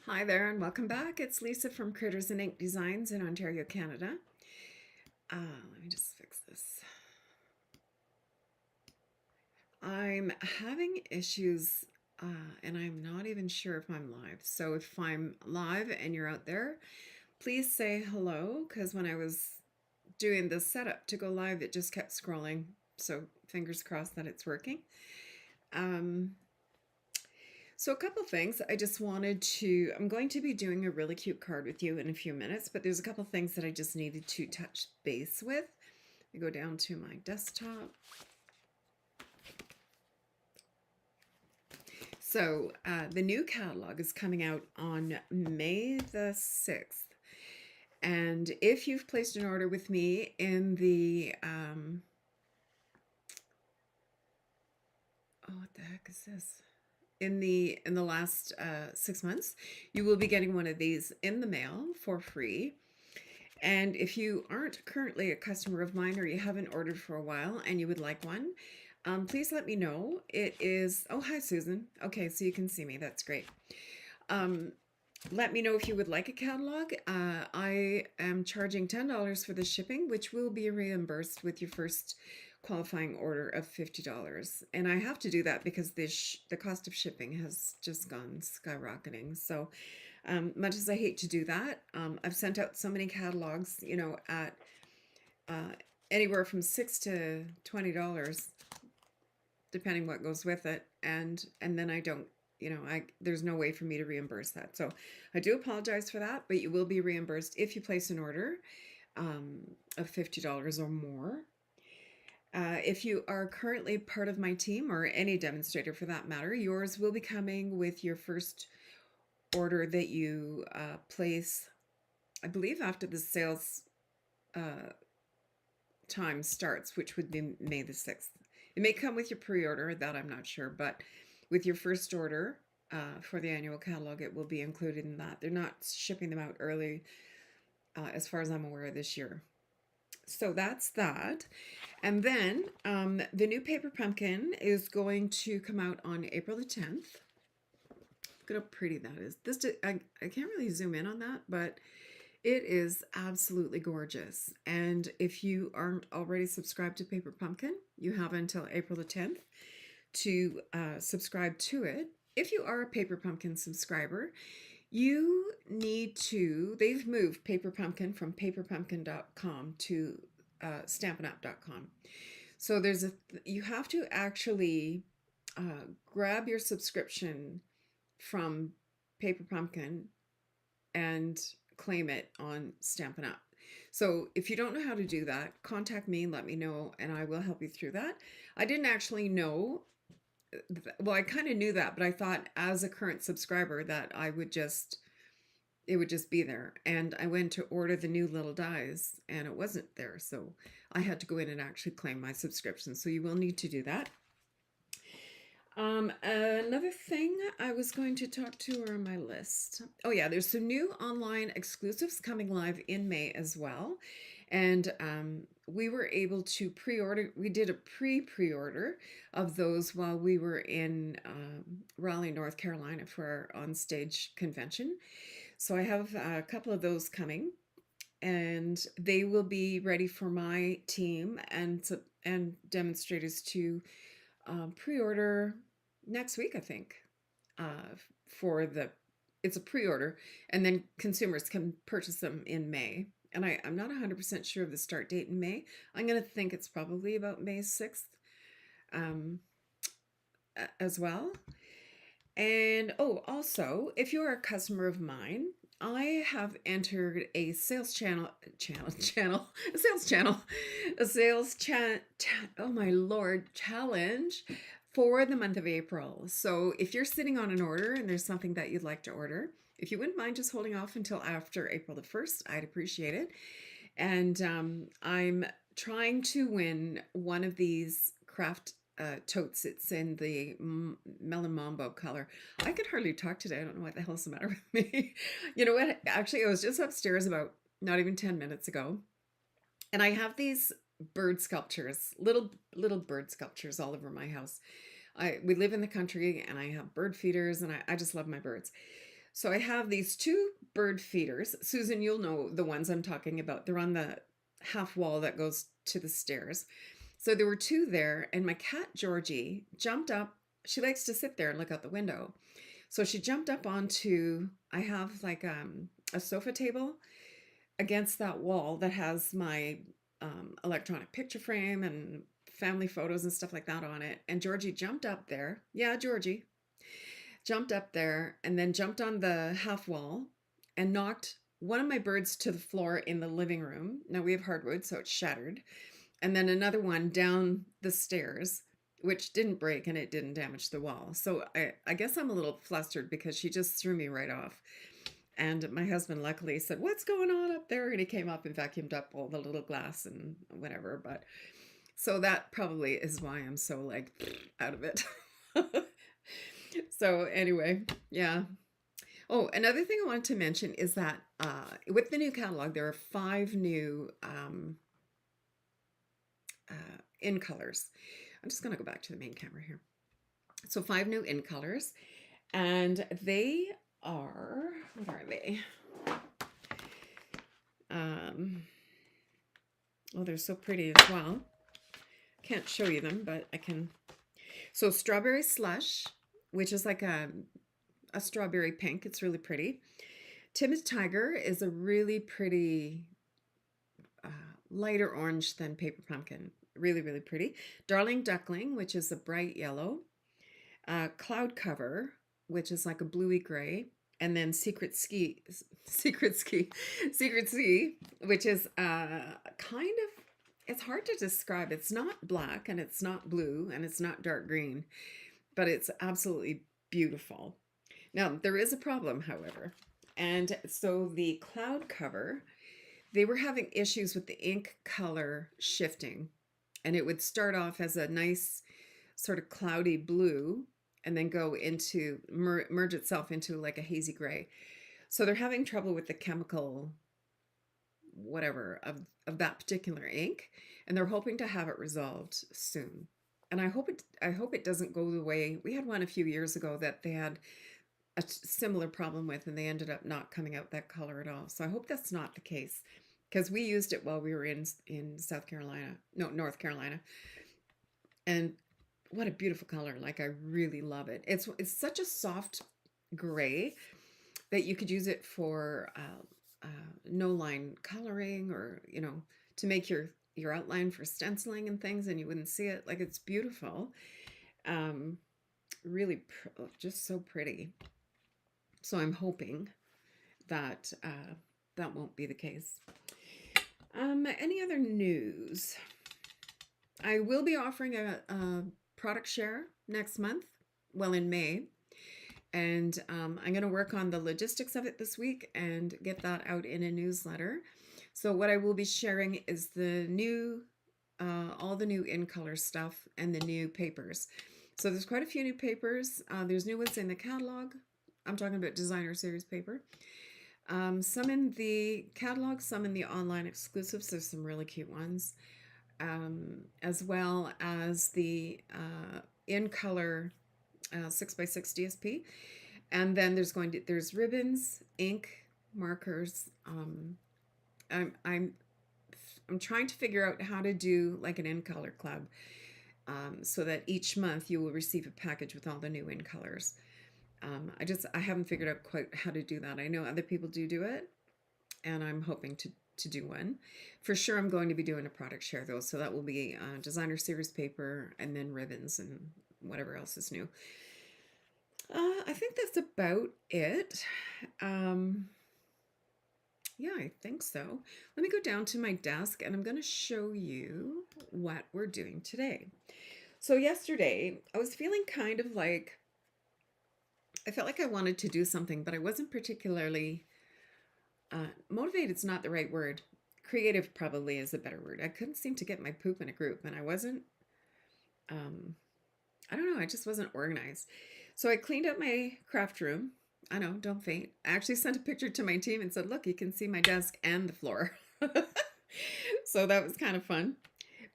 Hi there and welcome back. It's Lisa from Critters'n Ink Designs in Ontario, Canada. Let me just fix this. I'm having issues and I'm not even sure if I'm live. So if I'm live and you're out there, please say hello because when I was doing the setup to go live, it just kept scrolling. So fingers crossed that it's working. Um, So a couple things I just wanted to, I'm going to be doing a really cute card with you in a few minutes, but there's a couple things that I just needed to touch base with. I go down to my desktop. So the new catalog is coming out on May the 6th. And if you've placed an order with me in the, oh, what the heck is this? In the last 6 months, you will be getting one of these in the mail for free. And if you aren't currently a customer of mine or you haven't ordered for a while and you would like one, please let me know. It is, oh, hi, Susan. Okay, so you can see me. That's great. Let me know if you would like a catalog. I am charging $10 for the shipping, which will be reimbursed with your first qualifying order of $50. And I have to do that because the cost of shipping has just gone skyrocketing. So much as I hate to do that, I've sent out so many catalogs, at uh, anywhere from $6 to $20, depending what goes with it, and then I don't, there's no way for me to reimburse that. So I do apologize for that, but you will be reimbursed if you place an order of $50 or more. If you are currently part of my team or any demonstrator for that matter, yours will be coming with your first order that you place, I believe, after the sales time starts, which would be May the 6th. It may come with your pre-order, that I'm not sure, but with your first order for the annual catalog, it will be included in that. They're not shipping them out early, as far as I'm aware, this year. So that's that. And then the new paper pumpkin is going to come out on April the 10th. Look at how pretty that is. I can't really zoom in on that, but it is absolutely gorgeous. And if you aren't already subscribed to Paper Pumpkin, you have until April the 10th to subscribe to it. If you are a Paper Pumpkin subscriber, you need to, they've moved Paper Pumpkin from paperpumpkin.com to stampinup.com. So you have to actually grab your subscription from Paper Pumpkin and claim it on Stampin' Up. So if you don't know how to do that, contact me, let me know, and I will help you through that. I didn't actually know, well, I kind of knew that, but I thought as a current subscriber that it would just be there. And I went to order the new little dies and it wasn't there. So I had to go in and actually claim my subscription. So you will need to do that. Another thing I was going to talk to are on my list. Oh yeah, there's some new online exclusives coming live in May as well. And we were able to pre-order, we did a pre-order of those while we were in Raleigh, North Carolina for our on-stage convention. So I have a couple of those coming and they will be ready for my team and demonstrators to pre-order next week, I think, for it's a pre-order, and then consumers can purchase them in May. And I'm not 100% sure of the start date in May. I'm going to think it's probably about May 6th as well. And oh, also, if you're a customer of mine, I have entered a sales channel, oh my Lord, challenge for the month of April. So if you're sitting on an order and there's something that you'd like to order, if you wouldn't mind just holding off until after April the 1st, I'd appreciate it. And I'm trying to win one of these craft totes. It's in the melon mambo color. I could hardly talk today. I don't know what the hell's the matter with me. You know what? Actually, I was just upstairs about not even 10 minutes ago, and I have these bird sculptures, little bird sculptures all over my house. We live in the country, and I have bird feeders, and I just love my birds. So I have these two bird feeders. Susan, you'll know the ones I'm talking about. They're on the half wall that goes to the stairs. So there were two there, and my cat Georgie jumped up. She likes to sit there and look out the window. So she jumped up onto, I have like a sofa table against that wall that has my electronic picture frame and family photos and stuff like that on it. And Georgie jumped up there. Yeah, Georgie jumped up there and then jumped on the half wall and knocked one of my birds to the floor in the living room. Now we have hardwood, so it's shattered. And then another one down the stairs, which didn't break and it didn't damage the wall. So I guess I'm a little flustered because she just threw me right off. And my husband luckily said, "What's going on up there?" And he came up and vacuumed up all the little glass and whatever. But so that probably is why I'm so like out of it. So anyway, yeah. Oh, another thing I wanted to mention is that with the new catalog, there are 5 new in colors. I'm just going to go back to the main camera here. So 5 new in colors, and they are, what are they? Oh, they're so pretty as well. Can't show you them, but I can. So Strawberry Slush, which is like a strawberry pink. It's really pretty. Timid Tiger is a really pretty lighter orange than Paper Pumpkin. Really, really pretty. Darling Duckling, which is a bright yellow. Cloud Cover, which is like a bluey gray. And then Secret Sea, which is kind of, it's hard to describe. It's not black and it's not blue and it's not dark green, but it's absolutely beautiful. Now, there is a problem, however. And so the Cloud Cover, they were having issues with the ink color shifting. And it would start off as a nice sort of cloudy blue and then go into, merge itself into like a hazy gray. So they're having trouble with the chemical whatever of that particular ink, and they're hoping to have it resolved soon. And I hope it doesn't go the way we had one a few years ago that they had a similar problem with, and they ended up not coming out that color at all. So I hope that's not the case, because we used it while we were in North Carolina, and what a beautiful color. Like, I really love it. It's such a soft gray that you could use it for no line coloring, or to make your outline for stenciling and things, and you wouldn't see it. Like, it's beautiful. Really just so pretty. So I'm hoping that that won't be the case. Any other news? I will be offering a product share next month, well, in May. And I'm going to work on the logistics of it this week and get that out in a newsletter. So what I will be sharing is the new, all the new in color stuff and the new papers. So there's quite a few new papers. There's new ones in the catalog. I'm talking about designer series paper. Some in the catalog, some in the online exclusives. There's some really cute ones. As well as the in color 6x6 DSP, and then there's ribbons, ink, markers. I'm trying to figure out how to do like an in color club, so that each month you will receive a package with all the new in colors. I haven't figured out quite how to do that. I know other people do it, and I'm hoping to do one. For sure, I'm going to be doing a product share though, so that will be designer series paper and then ribbons and whatever else is new. I think that's about it. Yeah, I think so. Let me go down to my desk and I'm going to show you what we're doing today. So yesterday, I was feeling kind of like, I felt like I wanted to do something, but I wasn't particularly motivated's not the right word. Creative probably is a better word. I couldn't seem to get my poop in a group, and I wasn't, I don't know, I just wasn't organized. So I cleaned up my craft room. I know, don't faint. I actually sent a picture to my team and said, look, you can see my desk and the floor. So that was kind of fun.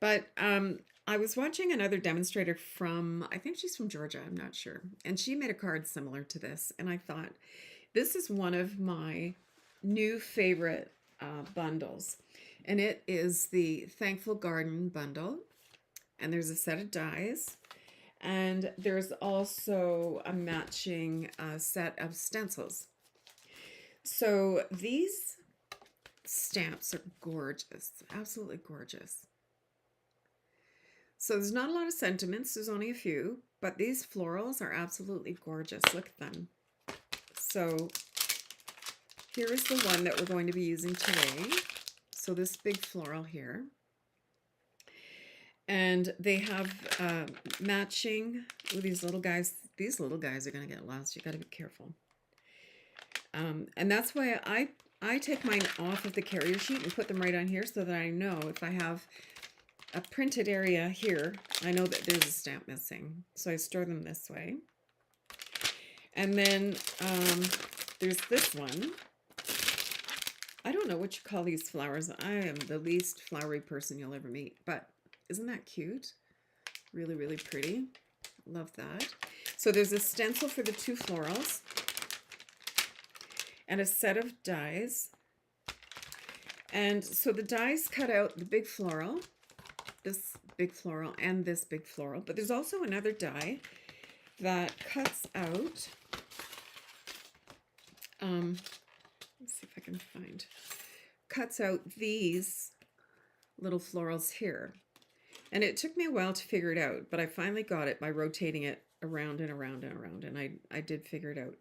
But I was watching another demonstrator from, I think she's from Georgia, I'm not sure. And she made a card similar to this. And I thought, This is one of my new favorite bundles, and it is the Thankful Garden bundle. And there's a set of dies, and there's also a matching set of stencils. So these stamps are gorgeous, absolutely gorgeous. So there's not a lot of sentiments, there's only a few, but these florals are absolutely gorgeous. Look at them. So here is the one that we're going to be using today. So this big floral here. And they have matching with these little guys. These little guys are going to get lost. You got to be careful. And that's why I take mine off of the carrier sheet and put them right on here so that I know if I have a printed area here, I know that there's a stamp missing. So I store them this way. And then there's this one. I don't know what you call these flowers. I am the least flowery person you'll ever meet, but isn't that cute? Really, really pretty. Love that. So there's a stencil for the two florals and a set of dies. And so the dies cut out the big floral, this big floral and this big floral, but there's also another die that cuts out, let's see if I can find, cuts out these little florals here. And it took me a while to figure it out, but I finally got it by rotating it around and around and around, and I did figure it out.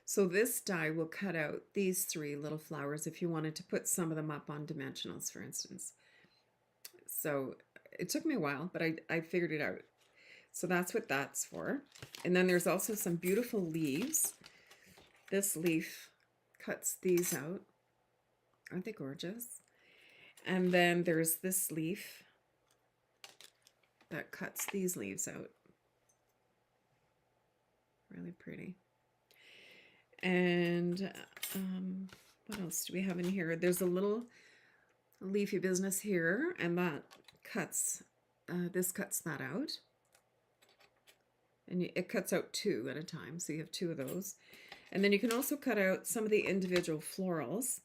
So this die will cut out these three little flowers if you wanted to put some of them up on dimensionals, for instance. So it took me a while, but I figured it out. So that's what that's for. And then there's also some beautiful leaves. This leaf cuts these out. Aren't they gorgeous? And then there's this leaf that cuts these leaves out. Really pretty. And what else do we have in here? There's a little leafy business here, and that cuts, this cuts that out. And it cuts out two at a time, so you have two of those. And then you can also cut out some of the individual florals.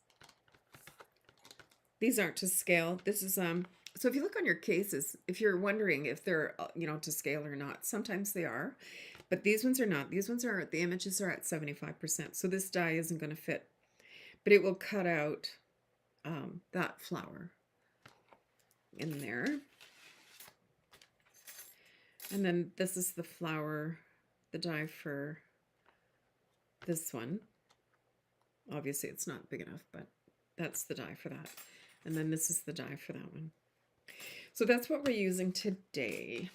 These aren't to scale. This is, so if you look on your cases, if you're wondering if they're, to scale or not, sometimes they are, but these ones are not. These ones are, the images are at 75%. So this die isn't going to fit, but it will cut out that flower in there. And then this is the flower, the die for this one. Obviously it's not big enough, but that's the die for that. And then this is the die for that one. So that's what we're using today.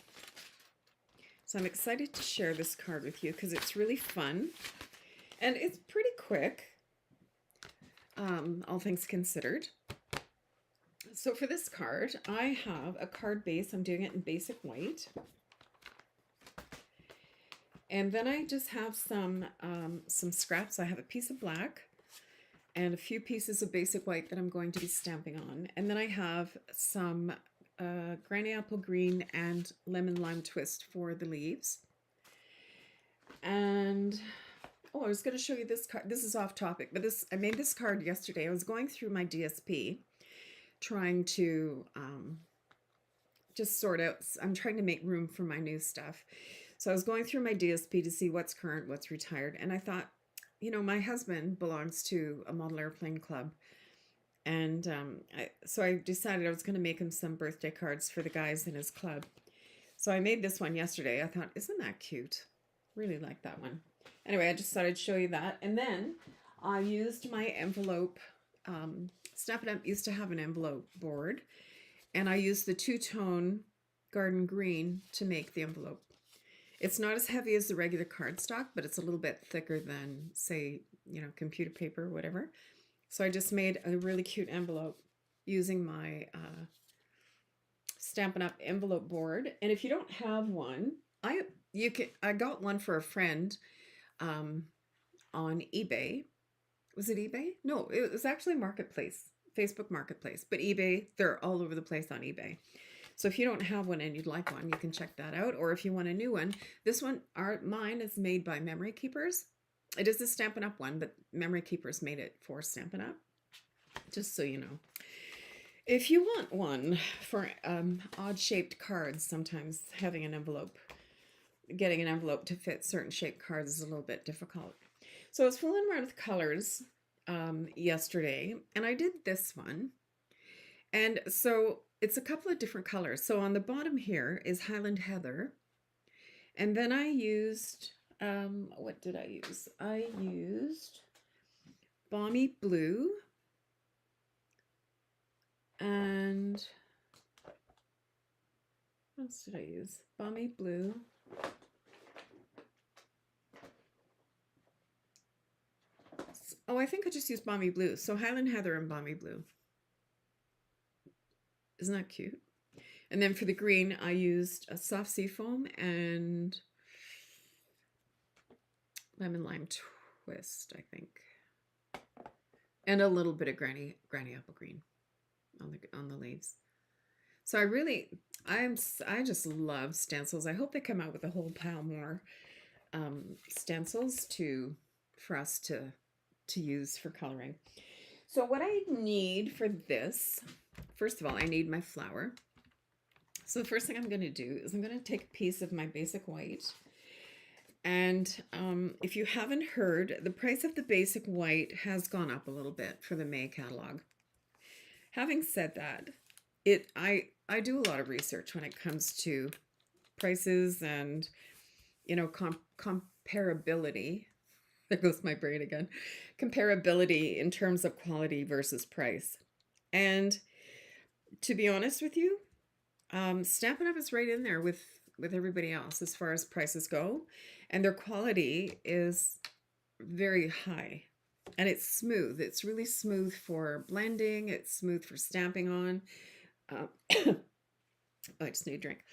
So I'm excited to share this card with you because it's really fun and it's pretty quick, all things considered. So for this card, I have a card base. I'm doing it in basic white. And then I just have some scraps. I have a piece of black and a few pieces of basic white that I'm going to be stamping on. And then I have some granny apple green and lemon lime twist for the leaves. And oh, I was going to show you this card. This is off topic, but I made this card yesterday. I was going through my DSP trying to just sort out, I'm trying to make room for my new stuff. So I was going through my DSP to see what's current, what's retired, and I thought, my husband belongs to a model airplane club. And so I decided I was going to make him some birthday cards for the guys in his club. So I made this one yesterday. I thought, isn't that cute? Really like that one. Anyway, I just thought I'd show you that. And then I used my envelope. Stampin' Up! Used to have an envelope board. And I used the two-tone garden green to make the envelope. It's not as heavy as the regular cardstock, but it's a little bit thicker than, say, computer paper or whatever. So I just made a really cute envelope using my Stampin' Up! Envelope board. And if you don't have one, I got one for a friend on eBay. Was it eBay? No, it was actually Marketplace, Facebook Marketplace. But eBay, they're all over the place on eBay. So if you don't have one and you'd like one, you can check that out. Or if you want a new one, this one, mine is made by Memory Keepers. It is a Stampin' Up! One, but Memory Keepers made it for Stampin' Up!, just so you know. If you want one for odd-shaped cards, sometimes having an envelope, getting an envelope to fit certain shaped cards is a little bit difficult. So I was fooling around with colors yesterday, and I did this one. And so it's a couple of different colors. So on the bottom here is Highland Heather. And then I used, what did I use? I used Balmy Blue. And what else did I use? Balmy Blue. Oh, I think I just used Balmy Blue. So Highland Heather and Balmy Blue. Isn't that cute? And then for the green, I used a Soft Seafoam and Lemon Lime Twist, I think. And a little bit of Granny Apple Green on the leaves. So I just love stencils. I hope they come out with a whole pile more stencils for us to use for coloring. So what I need for this, first of all, I need my flower. So the first thing I'm going to do is I'm going to take a piece of my basic white. And if you haven't heard, the price of the basic white has gone up a little bit for the May catalog. Having said that, I do a lot of research when it comes to prices and, you know, comparability. There goes my brain again. Comparability in terms of quality versus price. And to be honest with you, Stampin' Up! Is right in there with everybody else as far as prices go. And their quality is very high. And it's smooth. It's really smooth for blending. It's smooth for stamping on. Oh, I just need a drink.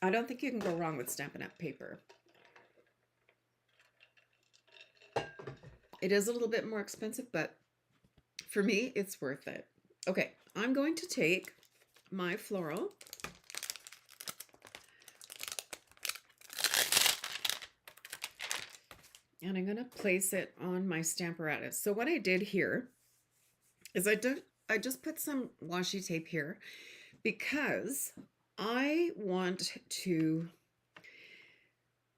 I don't think you can go wrong with Stampin' Up! Paper. It is a little bit more expensive, but for me, it's worth it. Okay, I'm going to take my floral. And I'm going to place it on my Stamparatus. So what I did here is I just put some washi tape here because I'm going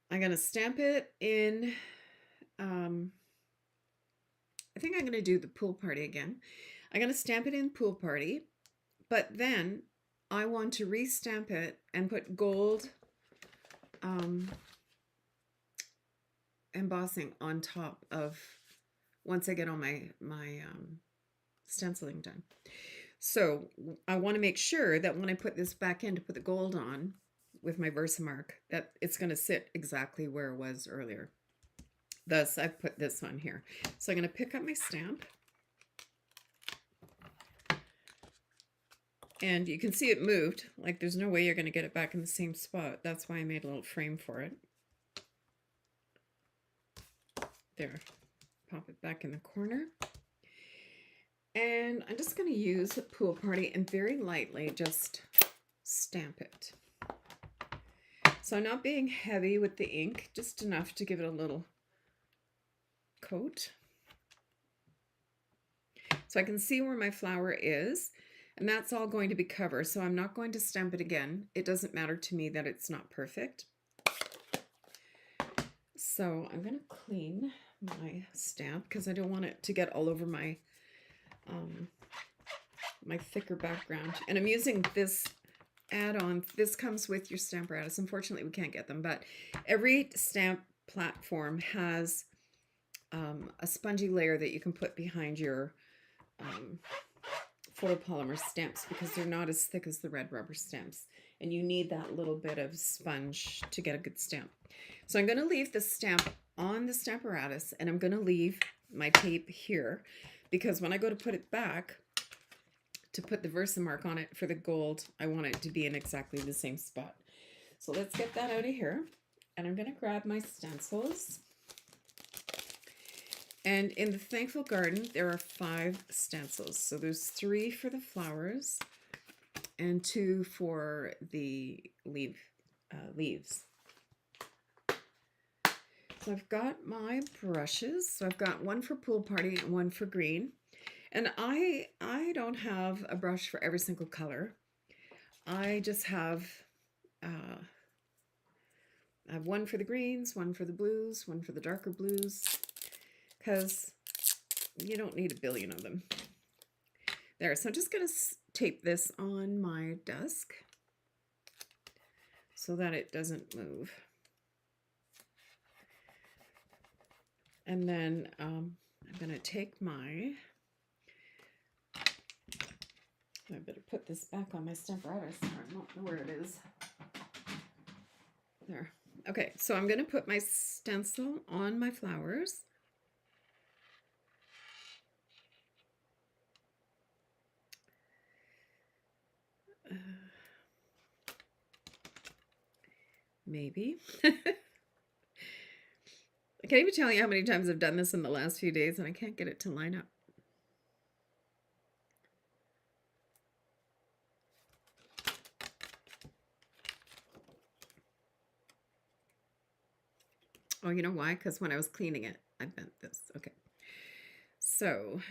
to stamp it in, I think I'm going to do the Pool Party again. I'm going to stamp it in Pool Party, but then I want to restamp it and put gold embossing on top of, once I get all my stenciling done. So I want to make sure that when I put this back in to put the gold on with my Versamark, that it's going to sit exactly where it was earlier. Thus, I've put this on here. So I'm going to pick up my stamp. And you can see it moved. Like there's no way you're going to get it back in the same spot. That's why I made a little frame for it. There. Pop it back in the corner. And I'm just going to use Pool Party and very lightly just stamp it. So I'm not being heavy with the ink, just enough to give it a little coat. So I can see where my flower is, and that's all going to be covered. So I'm not going to stamp it again. It doesn't matter to me that it's not perfect. So I'm going to clean my stamp because I don't want it to get all over my my thicker background. And I'm using this add-on. This comes with your Stamparatus. Unfortunately, we can't get them, but every stamp platform has a spongy layer that you can put behind your photopolymer stamps because they're not as thick as the red rubber stamps. And you need that little bit of sponge to get a good stamp. So I'm going to leave the stamp on the Stamparatus, and I'm going to leave my tape here because when I go to put it back, to put the Versamark on it for the gold, I want it to be in exactly the same spot. So let's get that out of here. And I'm going to grab my stencils. And in the Thankful Garden, there are 5 stencils. So there's 3 for the flowers and 2 for the leaves. So I've got my brushes. So I've got one for Pool Party and one for green. And I don't have a brush for every single color. I just have I have one for the greens, one for the blues, one for the darker blues, because you don't need a billion of them. There, so I'm just going to tape this on my desk so that it doesn't move. And then I'm going to take my, I better put this back on my stampwriter so I don't know where it is. There. Okay, so I'm going to put my stencil on my flowers. Maybe. I can't even tell you how many times I've done this in the last few days and I can't get it to line up. Oh, you know why? Because when I was cleaning it, I bent this. Okay. So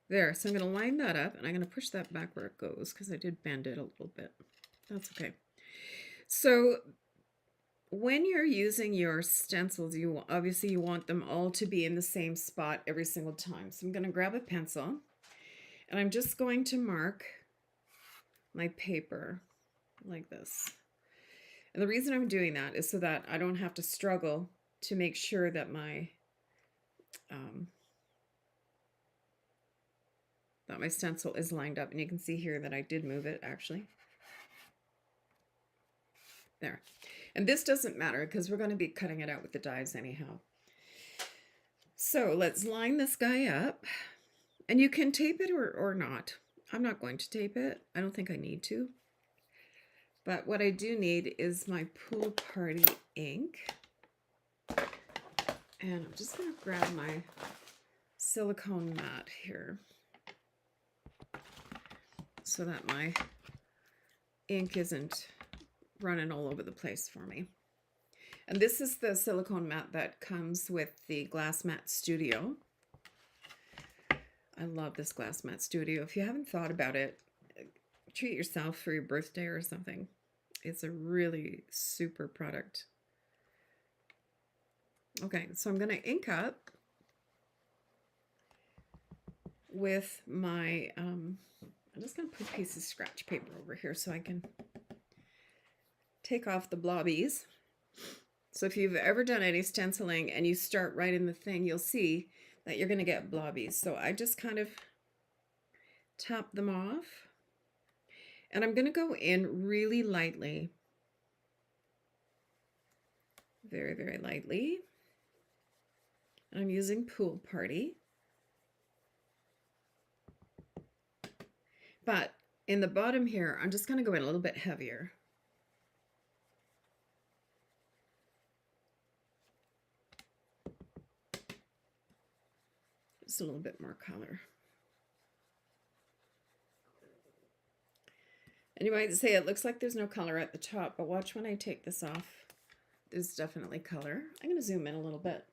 there. So I'm going to line that up and I'm going to push that back where it goes because I did bend it a little bit. That's okay. So when you're using your stencils, you obviously you want them all to be in the same spot every single time. So I'm going to grab a pencil and I'm just going to mark my paper like this. And the reason I'm doing that is so that I don't have to struggle to make sure that my stencil is lined up. And you can see here that I did move it actually. There. And this doesn't matter because we're going to be cutting it out with the dies anyhow. So let's line this guy up. And you can tape it or not. I'm not going to tape it. I don't think I need to. But what I do need is my Pool Party ink. And I'm just going to grab my silicone mat here so that my ink isn't running all over the place for me. And this is the silicone mat that comes with the Glass Mat Studio. I love this Glass Mat Studio. If you haven't thought about it, treat yourself for your birthday or something. It's a really super product. Okay, so I'm going to ink up with my, I'm just going to put a piece of scratch paper over here so I can take off the blobbies. So if you've ever done any stenciling and you start right in the thing, you'll see that you're going to get blobbies. So I just kind of tap them off. And I'm going to go in really lightly. Very, very lightly. And I'm using Pool Party. But in the bottom here, I'm just going to go in a little bit heavier. Just a little bit more color. And you might say it looks like there's no color at the top, but watch when I take this off. There's definitely color. I'm going to zoom in a little bit.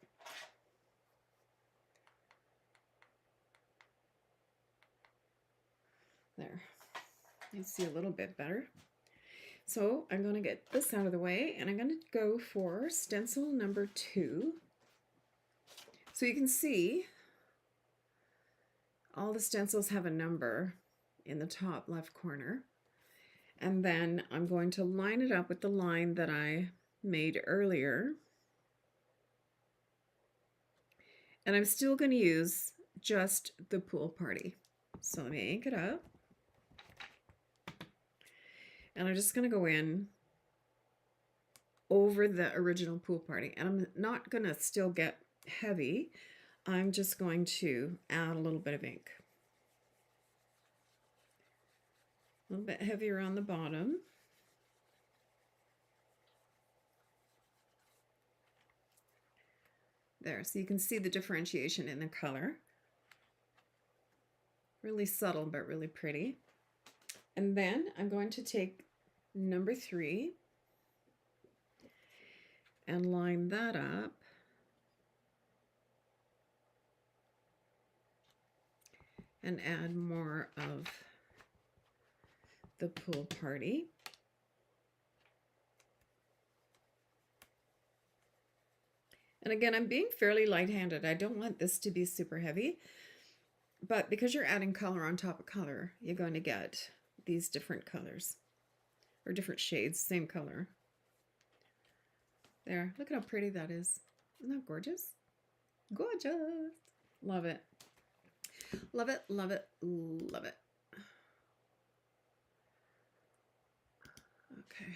There. You see a little bit better. So I'm going to get this out of the way and I'm going to go for stencil number 2. So you can see all the stencils have a number in the top left corner. And then I'm going to line it up with the line that I made earlier. And I'm still going to use just the Pool Party. So let me ink it up. And I'm just going to go in over the original Pool Party. And I'm not going to still get heavy. I'm just going to add a little bit of ink. A little bit heavier on the bottom. There, so you can see the differentiation in the color. Really subtle, but really pretty. And then I'm going to take number 3. and line that up. And add more of the pool party. And again, I'm being fairly light-handed. I don't want this to be super heavy, but because you're adding color on top of color, you're going to get these different colors, or different shades, same color. There, look at how pretty that is. Isn't that gorgeous? Gorgeous. Love it. Love it, love it, love it. Okay.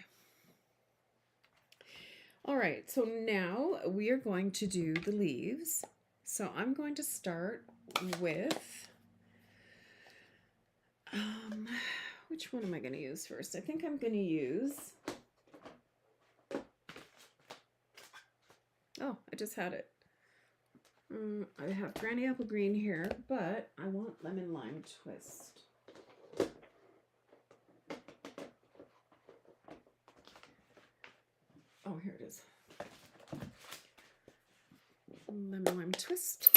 All right, so now we are going to do the leaves. So I'm going to start with, which one am I going to use first? I think I'm going to use, oh, I just had it. I have Granny Apple Green here, but I want Lemon Lime Twist. Oh, here it is. Lemon Lime Twist.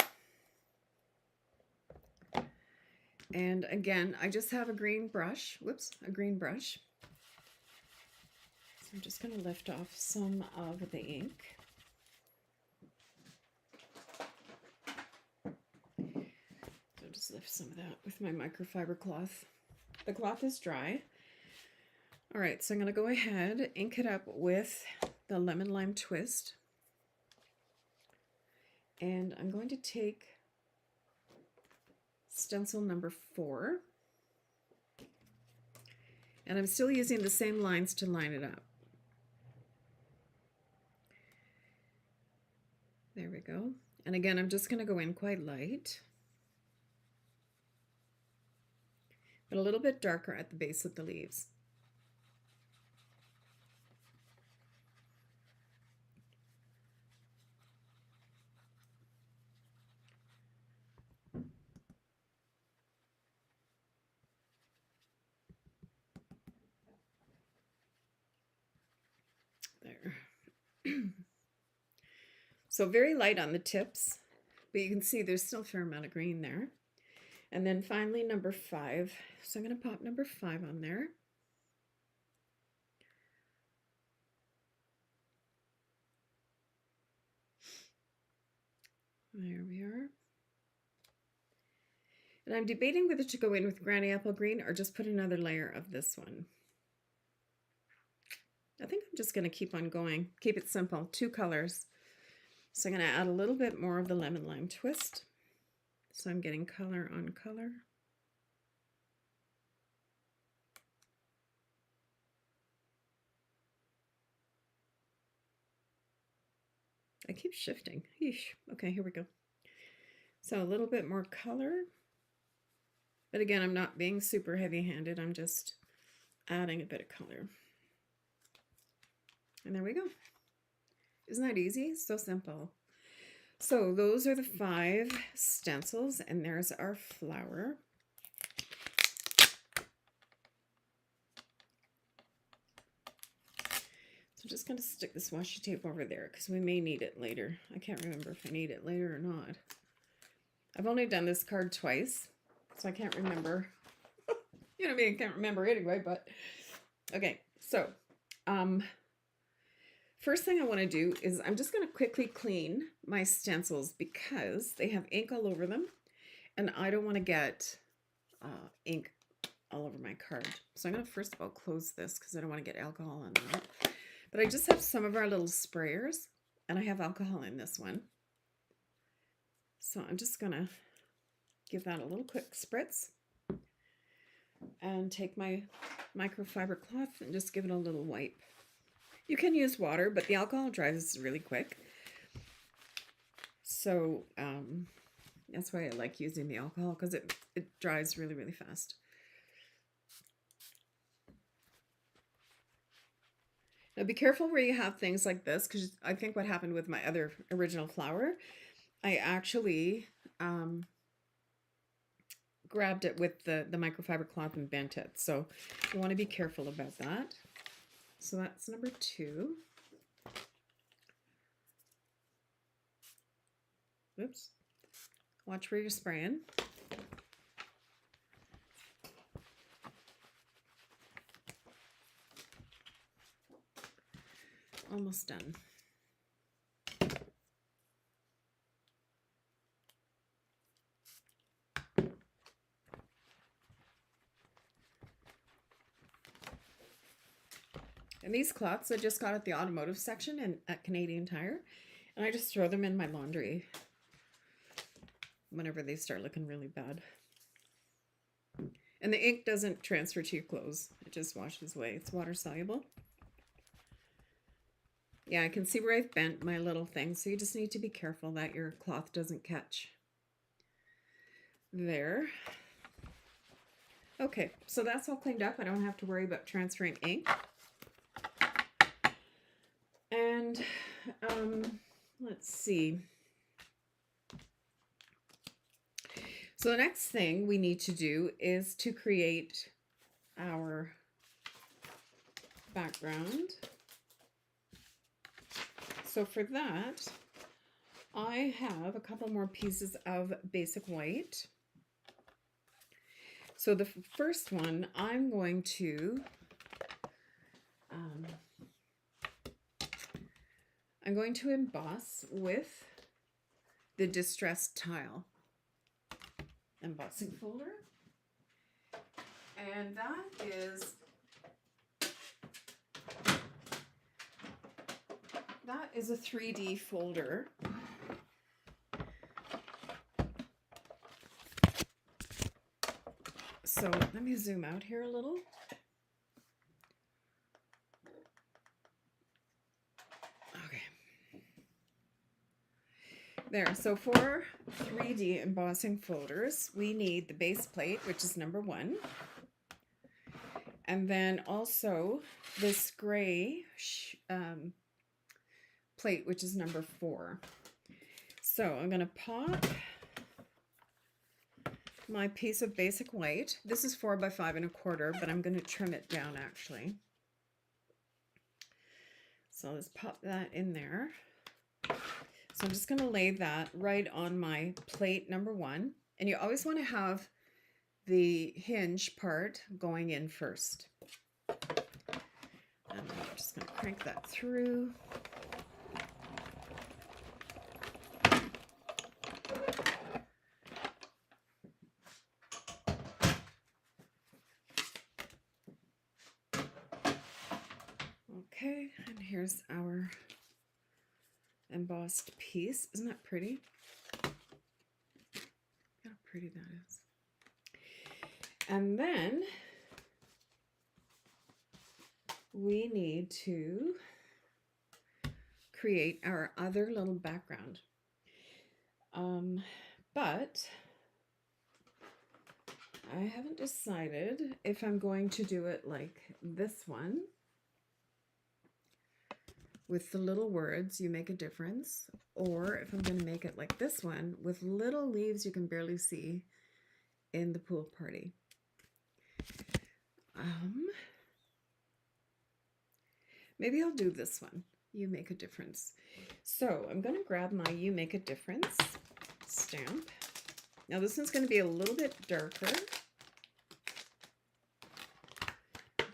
And again, I just have a green brush. Whoops, a green brush. So I'm just going to lift off some of the ink. So just lift some of that with my microfiber cloth. The cloth is dry. All right, so I'm going to go ahead, ink it up with the Lemon Lime Twist. And I'm going to take stencil number 4. And I'm still using the same lines to line it up. There we go. And again, I'm just going to go in quite light, but a little bit darker at the base of the leaves. There. So very light on the tips, but you can see there's still a fair amount of green there. And then finally number 5. So I'm going to pop number 5 on there. There we are. And I'm debating whether to go in with Granny Apple Green or just put another layer of this one. I think I'm just going to keep on going. Keep it simple. 2 colors. So I'm going to add a little bit more of the Lemon Lime Twist. So I'm getting color on color. I keep shifting. Eesh. Okay, here we go. So a little bit more color. But again, I'm not being super heavy-handed. I'm just adding a bit of color. And there we go. Isn't that easy? So simple. So those are the 5 stencils, and there's our flower. So I'm just going to stick this washi tape over there because we may need it later. I can't remember if I need it later or not. I've only done this card twice, so I can't remember. You know what I mean? I can't remember anyway, but okay. So, first thing I want to do is I'm just going to quickly clean my stencils because they have ink all over them, and I don't want to get ink all over my card. So I'm going to first of all close this because I don't want to get alcohol on that. But I just have some of our little sprayers, and I have alcohol in this one. So I'm just going to give that a little quick spritz and take my microfiber cloth and just give it a little wipe. You can use water, but the alcohol dries really quick. So that's why I like using the alcohol, because it dries really, really fast. Now be careful where you have things like this, because I think what happened with my other original flower, I actually grabbed it with the microfiber cloth and bent it. So you want to be careful about that. So that's number 2. Oops. Watch where you're spraying. Almost done. And these cloths I just got at the automotive section and at Canadian Tire. And I just throw them in my laundry whenever they start looking really bad. And the ink doesn't transfer to your clothes. It just washes away. It's water soluble. Yeah, I can see where I've bent my little thing. So you just need to be careful that your cloth doesn't catch. There. Okay, so that's all cleaned up. I don't have to worry about transferring ink. And let's see. So the next thing we need to do is to create our background. So for that, I have a couple more pieces of basic white. So the first one I'm going to emboss with the Distressed Tile embossing folder. And that is a 3D folder. So let me zoom out here a little. Okay. There, so for 3D embossing folders, we need the base plate, which is number 1. And then also this gray plate, which is number 4. So I'm going to pop my piece of basic white. This is 4 by 5 1/4, but I'm going to trim it down actually. So let's pop that in there. So I'm just going to lay that right on my plate number 1. And you always want to have the hinge part going in first. And I'm just going to crank that through. Okay, and here's our embossed piece. Isn't that pretty? How pretty that is. And then we need to create our other little background. But I haven't decided if I'm going to do it like this one with the little words, "You make a difference," or if I'm going to make it like this one with little leaves you can barely see in the pool party. Maybe I'll do this one, "You make a difference." So I'm going to grab my "You make a difference" stamp. Now this one's going to be a little bit darker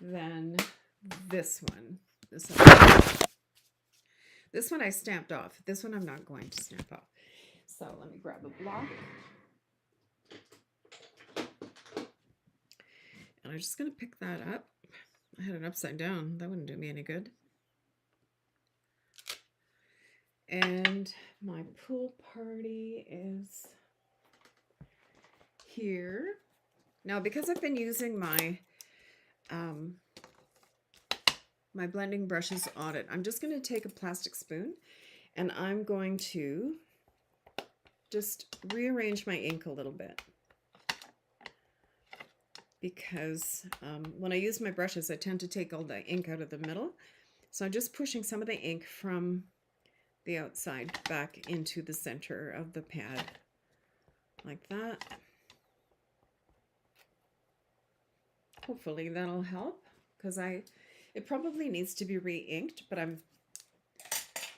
than this one. This one I stamped off. This one I'm not going to stamp off. So let me grab a block. And I'm just going to pick that up. I had it upside down. That wouldn't do me any good. And my pool party is here. Now, because I've been using my my blending brushes on it, I'm just going to take a plastic spoon and I'm going to just rearrange my ink a little bit. Because when I use my brushes, I tend to take all the ink out of the middle. So I'm just pushing some of the ink from the outside back into the center of the pad, like that. Hopefully that'll help, because it probably needs to be re-inked, but I'm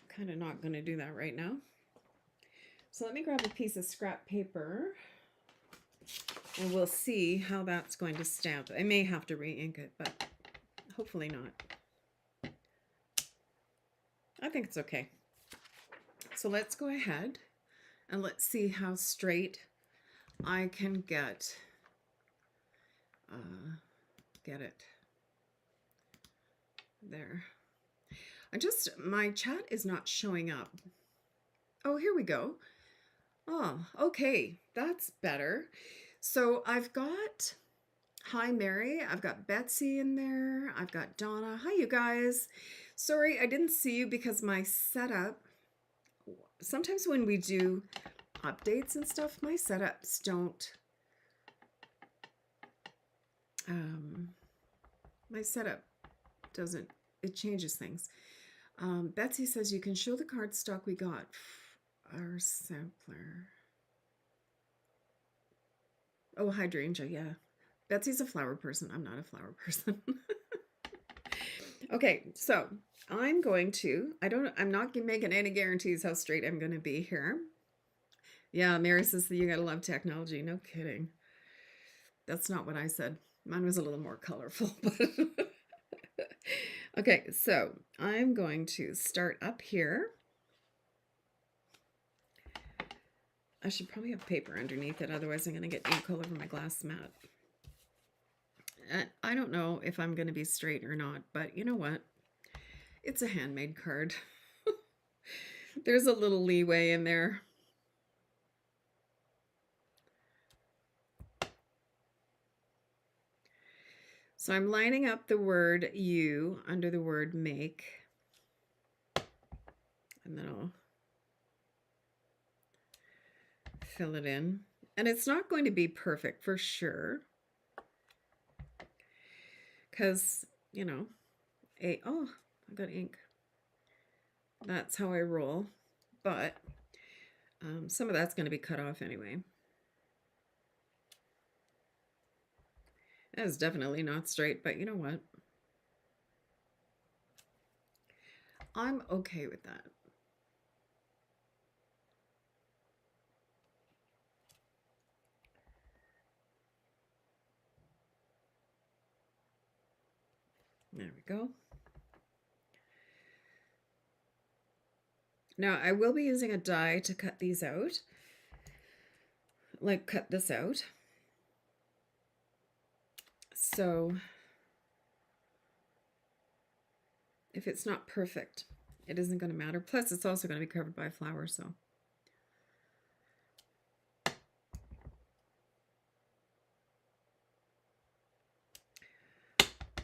kind of not going to do that right now. So let me grab a piece of scrap paper and we'll see how that's going to stamp. I may have to re-ink it, but hopefully not. I think it's okay. So let's go ahead and let's see how straight I can get it there. My chat is not showing up. Oh, here we go. Oh, okay, that's better. So I've got, hi Mary, I've got Betsy in there, I've got Donna. Hi you guys. Sorry, I didn't see you because my setup, sometimes when we do updates and stuff, my setups don't, my setup doesn't, it changes things. Betsy says you can show the cardstock we got our sampler. Oh, hydrangea, yeah. Betsy's a flower person. I'm not a flower person. Okay, so I'm going to, I'm not making any guarantees how straight I'm going to be here. Yeah, Mary says that you gotta love technology. No kidding. That's not what I said. Mine was a little more colorful, but okay, so I'm going to start up here. I should probably have paper underneath it, otherwise I'm going to get ink all over my glass mat. I don't know if I'm going to be straight or not, but you know what? It's a handmade card. There's a little leeway in there. So I'm lining up the word you under the word make. And then I'll fill it in. And it's not going to be perfect for sure. Because, you know, oh, I got ink. That's how I roll. But some of that's going to be cut off anyway. That is definitely not straight, but you know what? I'm okay with that. There we go. Now I will be using a die to cut these out, like cut this out. So if it's not perfect, it isn't going to matter. Plus it's also going to be covered by flour, so.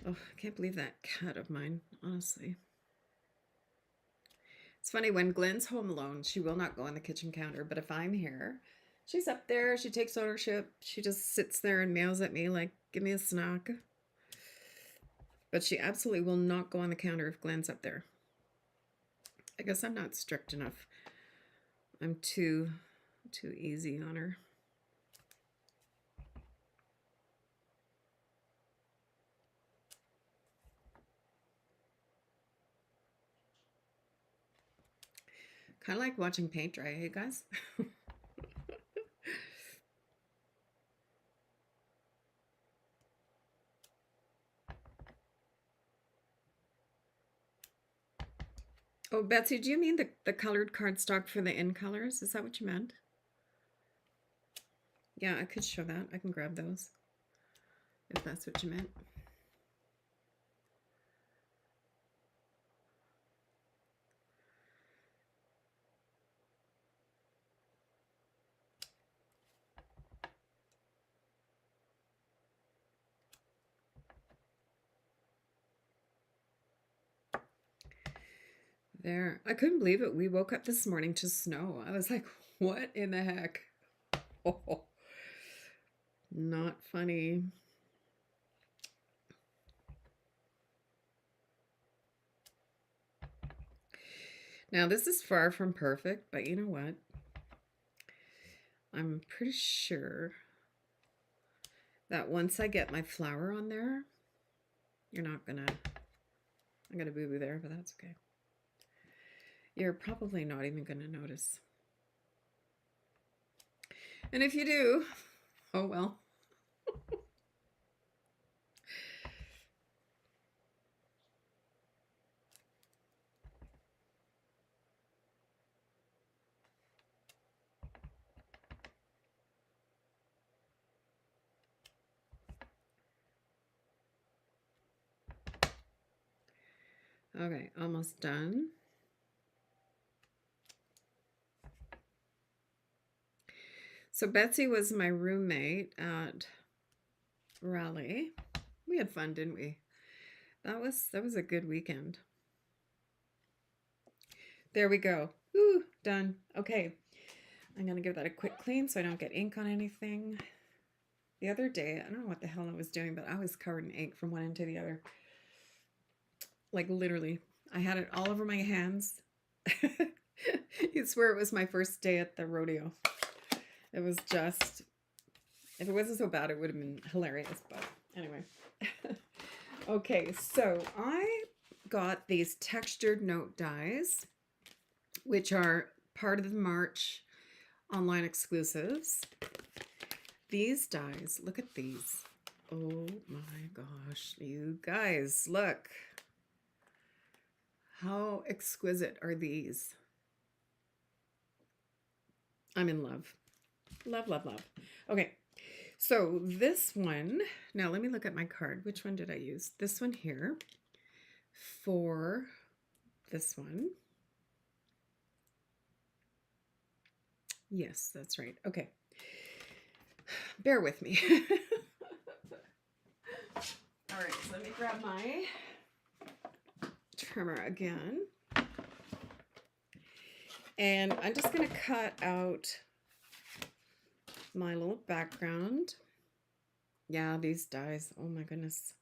Oh, I can't believe that cat of mine, honestly. It's funny, when Glenn's home alone, she will not go on the kitchen counter, but if I'm here, she's up there, she takes ownership, she just sits there and meows at me like, give me a snack. But she absolutely will not go on the counter if Glenn's up there. I guess I'm not strict enough. I'm too easy on her. Kind of like watching paint dry, hey guys? Oh, Betsy, do you mean the colored cardstock for the in colors? Is that what you meant? Yeah, I could show that. I can grab those if that's what you meant. There. I couldn't believe it. We woke up this morning to snow. I was like, what in the heck? Oh, not funny. Now, this is far from perfect, but you know what? I'm pretty sure that once I get my flour on there, you're not gonna, I'm gonna boo-boo there, but that's okay. You're probably not even gonna notice. And if you do, oh well. Okay, almost done. So Betsy was my roommate at Raleigh. We had fun, didn't we? That was a good weekend. There we go. Woo, done. Okay. I'm going to give that a quick clean so I don't get ink on anything. The other day, I don't know what the hell I was doing, but I was covered in ink from one end to the other. Like literally. I had it all over my hands. You'd swear it was my first day at the rodeo. It was just, if it wasn't so bad, it would have been hilarious. But anyway. Okay, so I got these textured note dies, which are part of the March online exclusives. These dies, look at these. Oh my gosh, you guys, look. How exquisite are these? I'm in love. Love, love, love. Okay, so this one, now let me look at my card. Which one did I use? This one here for this one. Yes, that's right. Okay. Bear with me. All right, so let me grab my trimmer again. And I'm just going to cut out my little background. Yeah, these dies. Oh my goodness.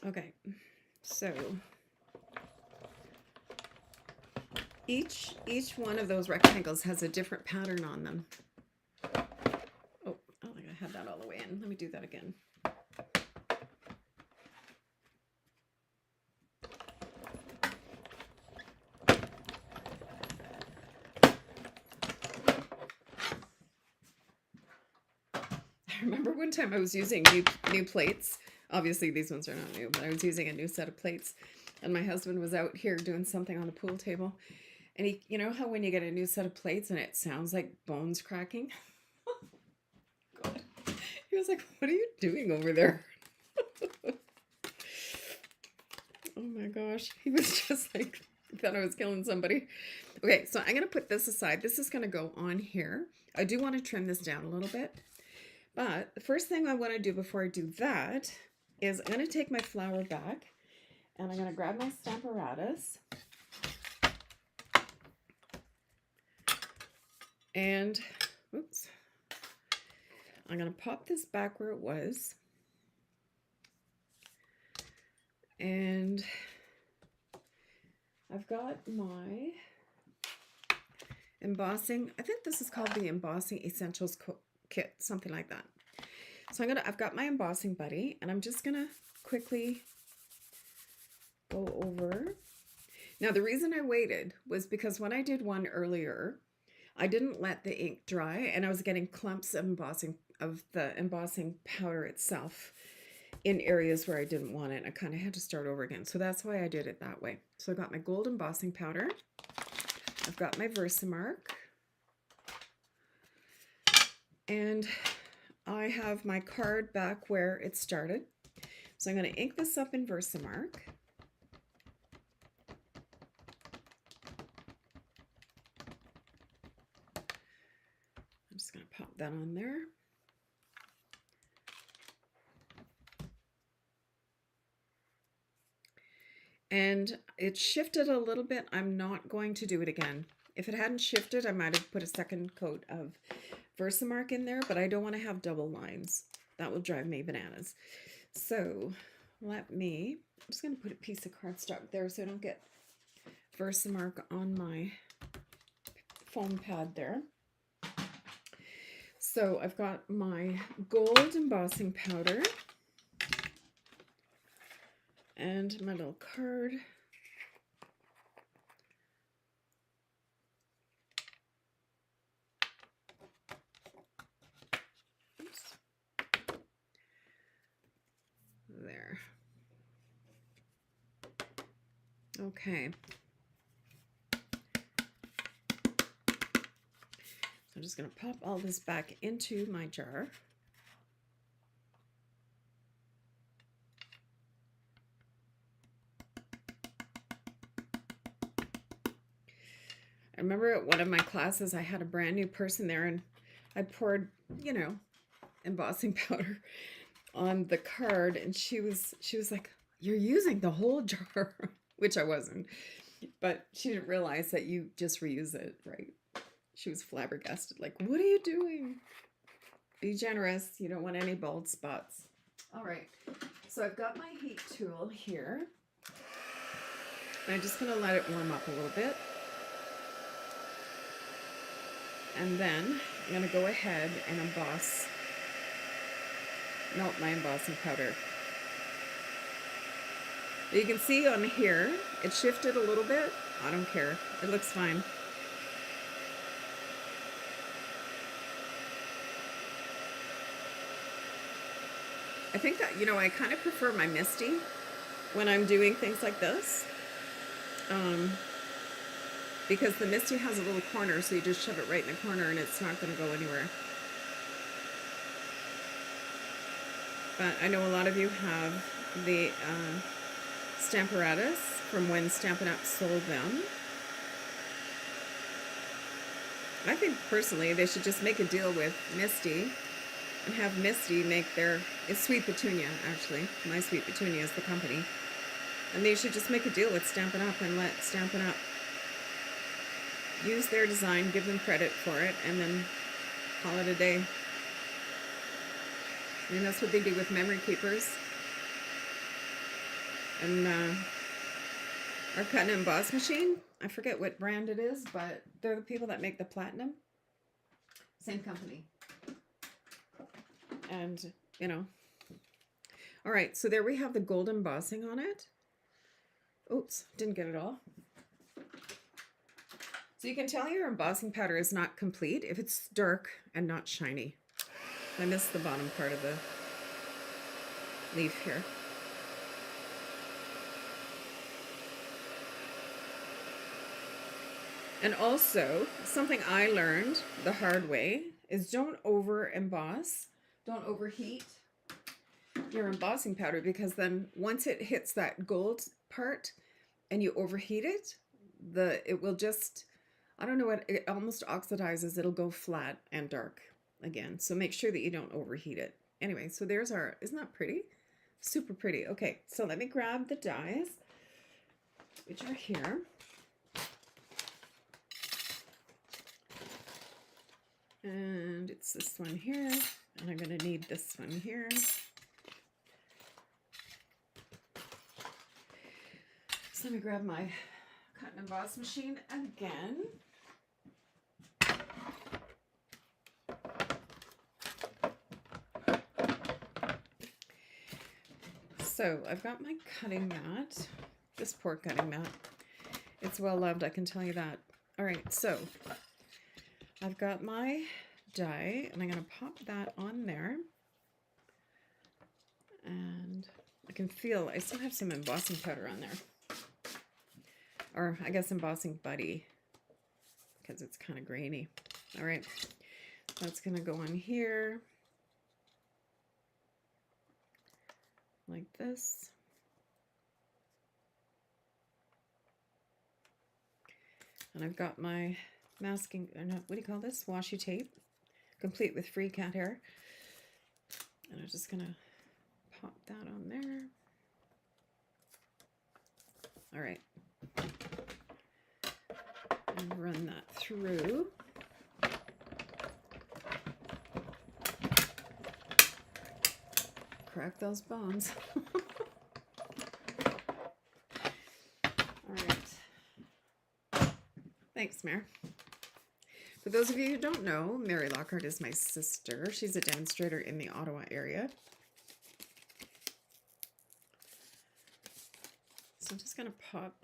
Okay, so each one of those rectangles has a different pattern on them. Oh, I think I had that all the way in. Let me do that again. I remember one time I was using new plates. Obviously these ones are not new, but I was using a new set of plates, and my husband was out here doing something on the pool table, and he, you know how when you get a new set of plates and it sounds like bones cracking? God. He was like, what are you doing over there? Oh my gosh. He was just like, thought I was killing somebody. Okay, so I'm going to put this aside. This is going to go on here. I do want to trim this down a little bit. But the first thing I want to do before I do that is I'm going to take my flower back, and I'm going to grab my Stamparatus. And, oops, I'm going to pop this back where it was. And I've got my embossing. I think this is called the Embossing Essentials Kit, something like that. So I've got my embossing buddy, and I'm just gonna quickly go over. Now the reason I waited was because when I did one earlier, I didn't let the ink dry, and I was getting clumps of the embossing powder itself in areas where I didn't want it. I kind of had to start over again. So that's why I did it that way. So I got my gold embossing powder. I've got my Versamark. And I have my card back where it started. So I'm going to ink this up in Versamark. I'm just going to pop that on there. And it shifted a little bit. I'm not going to do it again. If it hadn't shifted, I might have put a second coat of Versamark in there, but I don't want to have double lines. That will drive me bananas. So I'm just going to put a piece of cardstock there so I don't get Versamark on my foam pad there. So I've got my gold embossing powder and my little card. Okay. I'm just going to pop all this back into my jar. I remember at one of my classes, I had a brand new person there, and I poured, you know, embossing powder on the card, and she was like, "You're using the whole jar," which I wasn't, but she didn't realize that you just reuse it, right? She was flabbergasted, like, "What are you doing? Be generous. You don't want any bald spots." All right, so I've got my heat tool here. I'm just going to let it warm up a little bit. And then I'm going to go ahead and emboss, melt my embossing powder. You can see on here, it shifted a little bit. I don't care. It looks fine. I think that, you know, I kind of prefer my Misty when I'm doing things like this. Because the Misty has a little corner, so you just shove it right in the corner and it's not going to go anywhere. But I know a lot of you have the Stamparatus from when Stampin' Up! Sold them. I think personally they should just make a deal with Misty and have Misty make their, it's Sweet Petunia actually, My Sweet Petunia is the company. And they should just make a deal with Stampin' Up! And let Stampin' Up! Use their design, give them credit for it, and then call it a day. I mean, that's what they do with memory keepers. And our cut and emboss machine, I forget what brand it is, but they're the people that make the platinum. Same company. And, you know. All right, so there we have the gold embossing on it. Oops, didn't get it all. So you can tell your embossing powder is not complete if it's dark and not shiny. I missed the bottom part of the leaf here. And also, something I learned the hard way is don't over emboss, don't overheat your embossing powder, because then once it hits that gold part and you overheat it, it will just, I don't know what, it almost oxidizes. It'll go flat and dark again. So make sure that you don't overheat it. Anyway, so there's our, isn't that pretty? Super pretty. Okay, so let me grab the dies, which are here. And it's this one here, and I'm going to need this one here. So let me grab my cut and emboss machine again. So I've got my cutting mat, this poor cutting mat. It's well loved, I can tell you that. All right, so I've got my die, and I'm going to pop that on there. And I can feel, I still have some embossing powder on there. Or I guess embossing buddy, because it's kind of grainy. All right, that's going to go on here. Like this. And I've got my masking, or not, what do you call this? Washi tape, complete with free cat hair. And I'm just gonna pop that on there. All right. And run that through. Crack those bones. All right. Thanks, Mare. For those of you who don't know, Mary Lockhart is my sister. She's a demonstrator in the Ottawa area. So I'm just going to pop.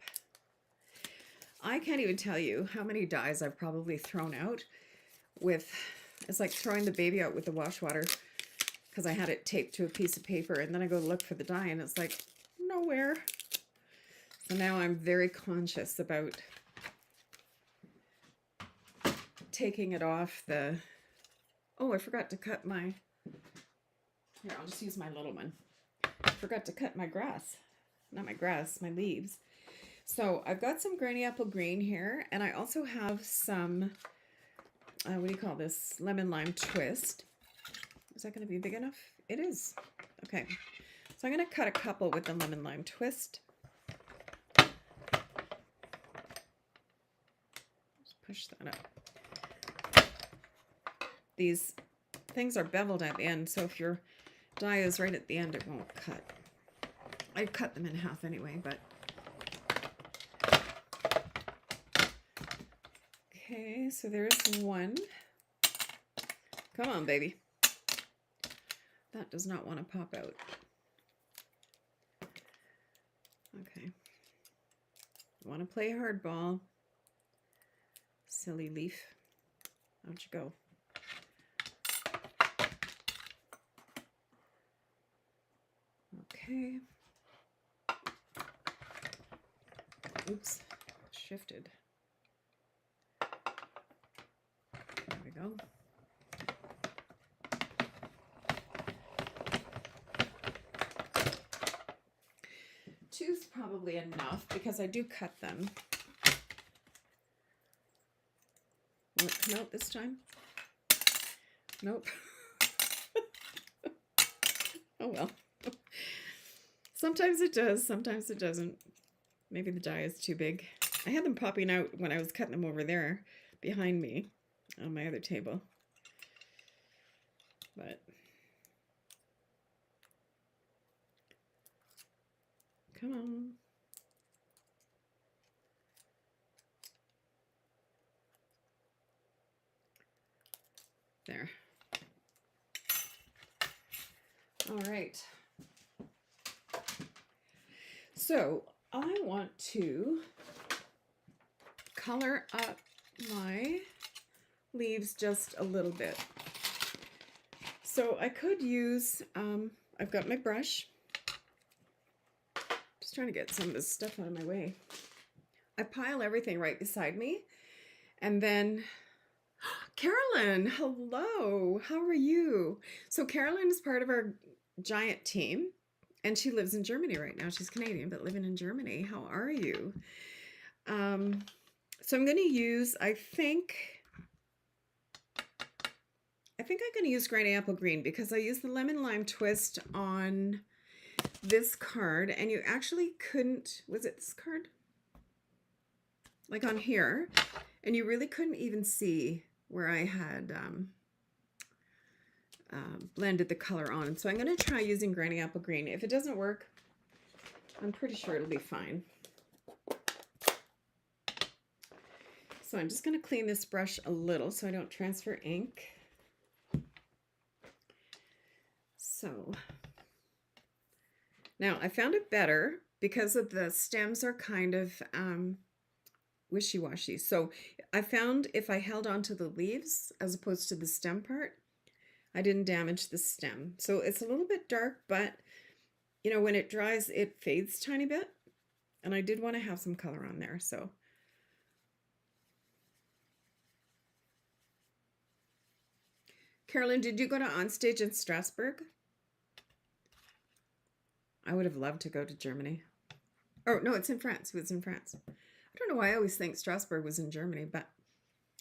I can't even tell you how many dies I've probably thrown out with, it's like throwing the baby out with the wash water, because I had it taped to a piece of paper, and then I go look for the die and it's like nowhere. So now I'm very conscious about taking it off the, oh, I forgot to cut my, here, I'll just use my little one. I forgot to cut my grass. Not my grass, my leaves. So I've got some granny apple green here, and I also have some, what do you call this? Lemon lime twist. Is that going to be big enough? It is. Okay. So I'm going to cut a couple with the lemon lime twist. Just push that up. These things are beveled at the end, so if your die is right at the end, it won't cut. I cut them in half anyway, but okay, so there's one. Come on, baby. That does not want to pop out. Okay. Want to play hardball? Silly leaf. How'd you go? Okay. Oops, shifted. There we go. Two's probably enough because I do cut them. Will it come out this time? Nope. Oh well. Sometimes it does, sometimes it doesn't. Maybe the die is too big. I had them popping out when I was cutting them over there behind me on my other table. But come on. There. All right. So I want to color up my leaves just a little bit. So I could use, I've got my brush. Just trying to get some of this stuff out of my way. I pile everything right beside me. And then, Carolyn, hello, how are you? So Carolyn is part of our giant team. And she lives in Germany right now. She's Canadian, but living in Germany. How are you? So I'm going to use, I think I'm going to use granny apple green because I used the lemon lime twist on this card. And you actually couldn't, was it this card? Like on here. And you really couldn't even see where I had blended the color on. So I'm going to try using granny apple green. If it doesn't work, I'm pretty sure it'll be fine. So I'm just going to clean this brush a little so I don't transfer ink. So now I found it better because of the stems are kind of wishy-washy. So I found if I held on to the leaves as opposed to the stem part, I didn't damage the stem. So it's a little bit dark, but you know, when it dries, it fades a tiny bit. And I did want to have some color on there, so. Carolyn, did you go to Onstage in Strasbourg? I would have loved to go to Germany. Oh, no, it's in France. It was in France. I don't know why I always think Strasbourg was in Germany, but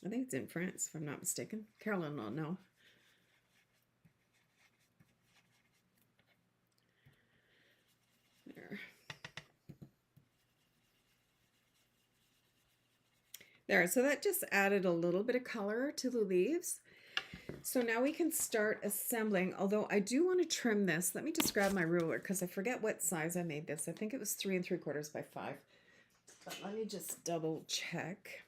I think it's in France, if I'm not mistaken. Carolyn will know. There, so that just added a little bit of color to the leaves. So now we can start assembling, although I do want to trim this. Let me just grab my ruler because I forget what size I made this. I think it was 3 3/4 by 5. But let me just double check.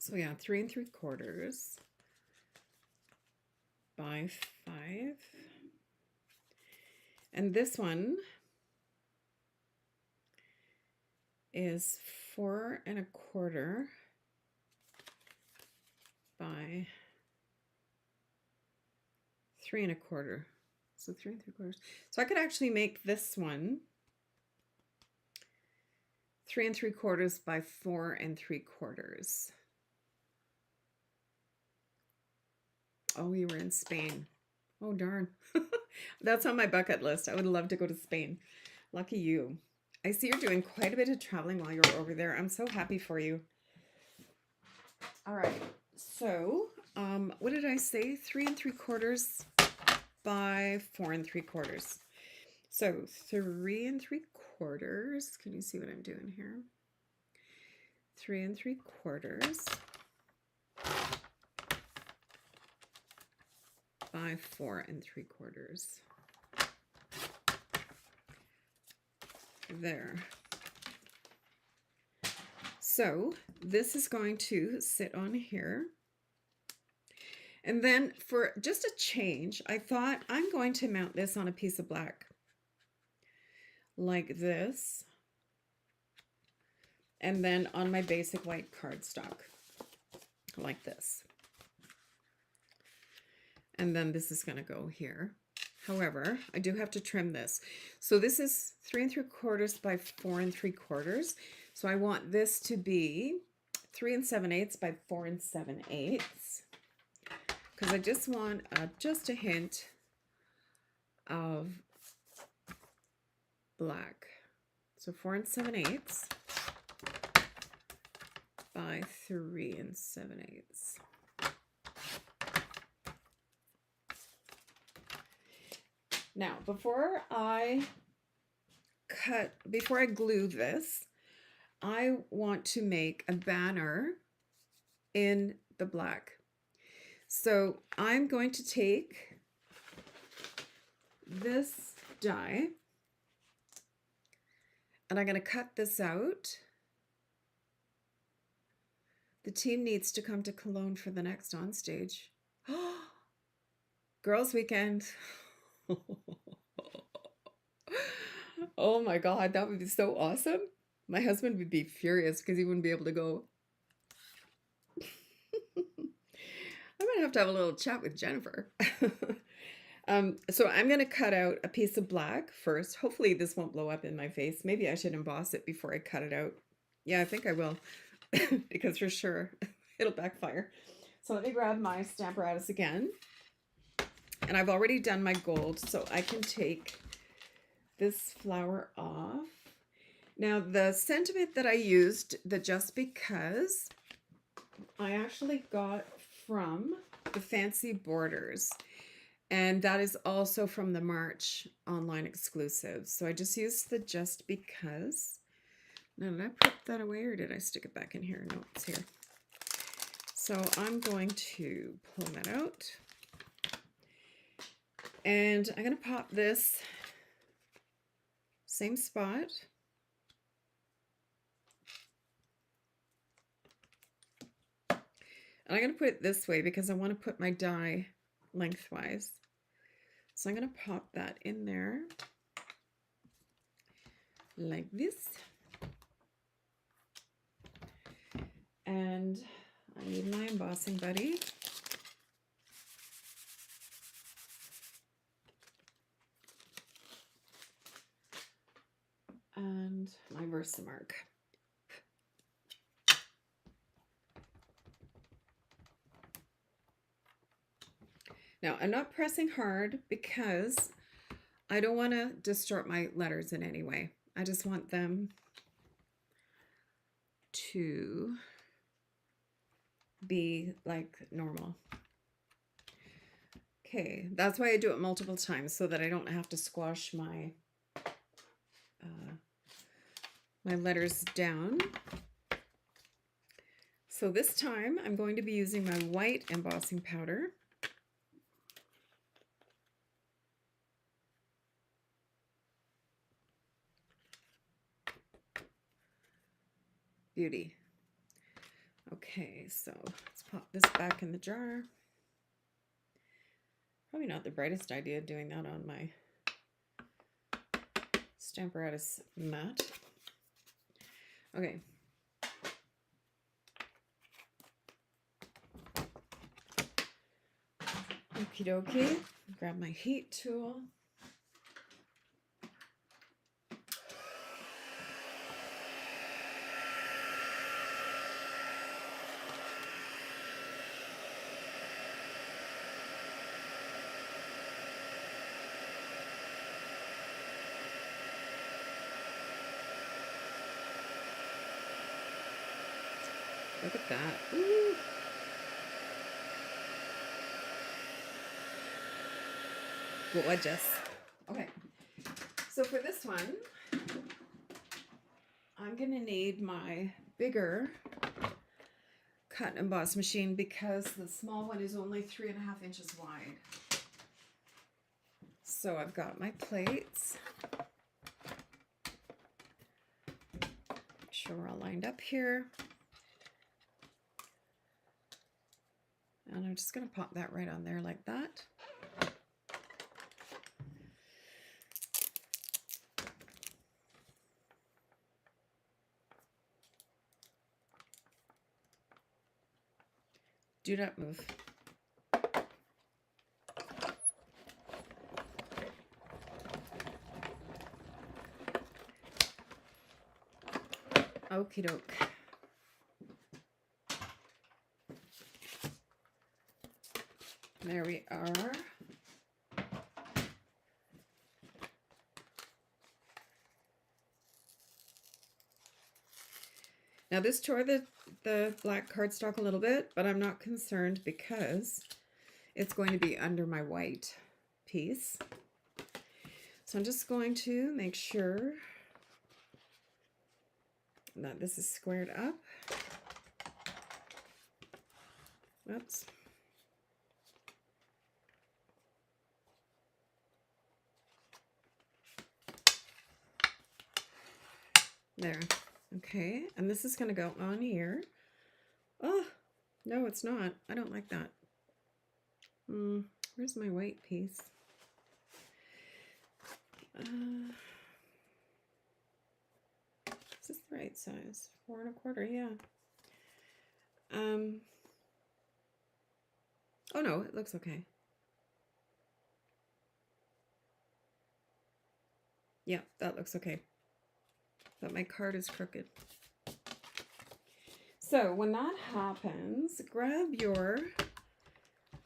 So yeah, 3 3/4 by 5. And this one is 4 1/4 by 3 1/4. So 3 3/4. So I could actually make this one 3 3/4 by 4 3/4. Oh, you were in Spain. Oh, darn. That's on my bucket list. I would love to go to Spain. Lucky you. I see you're doing quite a bit of traveling while you're over there. I'm so happy for you. All right. So, what did I say? 3 3/4 by 4 3/4. So 3 3/4. Can you see what I'm doing here? 3 3/4 by 4 3/4. There. So this is going to sit on here. And then for just a change, I thought I'm going to mount this on a piece of black like this. And then on my basic white cardstock like this. And then this is going to go here. However, I do have to trim this. So this is 3 3/4 by 4 3/4. So I want this to be 3 7/8 by 4 7/8. Because I just want just a hint of black. So 4 7/8 by 3 7/8. Now, before I glue this, I want to make a banner in the black. So I'm going to take this die and I'm going to cut this out. The team needs to come to Cologne for the next on stage. Girls' weekend. Oh my God, that would be so awesome. My husband would be furious because he wouldn't be able to go. I'm gonna have to have a little chat with Jennifer. So I'm gonna cut out a piece of black first. Hopefully this won't blow up in my face. Maybe I should emboss it before I cut it out. Yeah, I think I will. Because for sure it'll backfire. So let me grab my Stamparatus again. And I've already done my gold, so I can take this flower off. Now the sentiment that I used, the Just Because, I actually got from the Fancy Borders. And that is also from the March online exclusive. So I just used the Just Because. Now, did I put that away or did I stick it back in here? No, it's here. So I'm going to pull that out. And I'm going to pop this same spot. And I'm going to put it this way because I want to put my die lengthwise. So I'm going to pop that in there like this. And I need my embossing buddy. And my Versamark. Now, I'm not pressing hard because I don't want to distort my letters in any way. I just want them to be like normal. Okay, that's why I do it multiple times so that I don't have to squash my my letters down. So this time I'm going to be using my white embossing powder. Beauty. Okay, so let's pop this back in the jar. Probably not the brightest idea doing that on my Stamparatus mat. Okay. Okie dokie. Grab my heat tool. that. Ooh. Gorgeous. Okay, so for this one, I'm gonna need my bigger cut and emboss machine because the small one is only 3.5 inches wide. So I've got my plates. Make sure we're all lined up here. And I'm just gonna pop that right on there like that. Do not move. Okie doke. There we are. Now this tore the black cardstock a little bit, but I'm not concerned because it's going to be under my white piece. So I'm just going to make sure that this is squared up. Oops. There. Okay, and this is going to go on here. Oh, no, it's not. I don't like that. Where's my white piece? Is this the right size? 4 1/4, yeah. Oh no, it looks okay. Yeah, that looks okay. But my card is crooked. So when that happens, grab your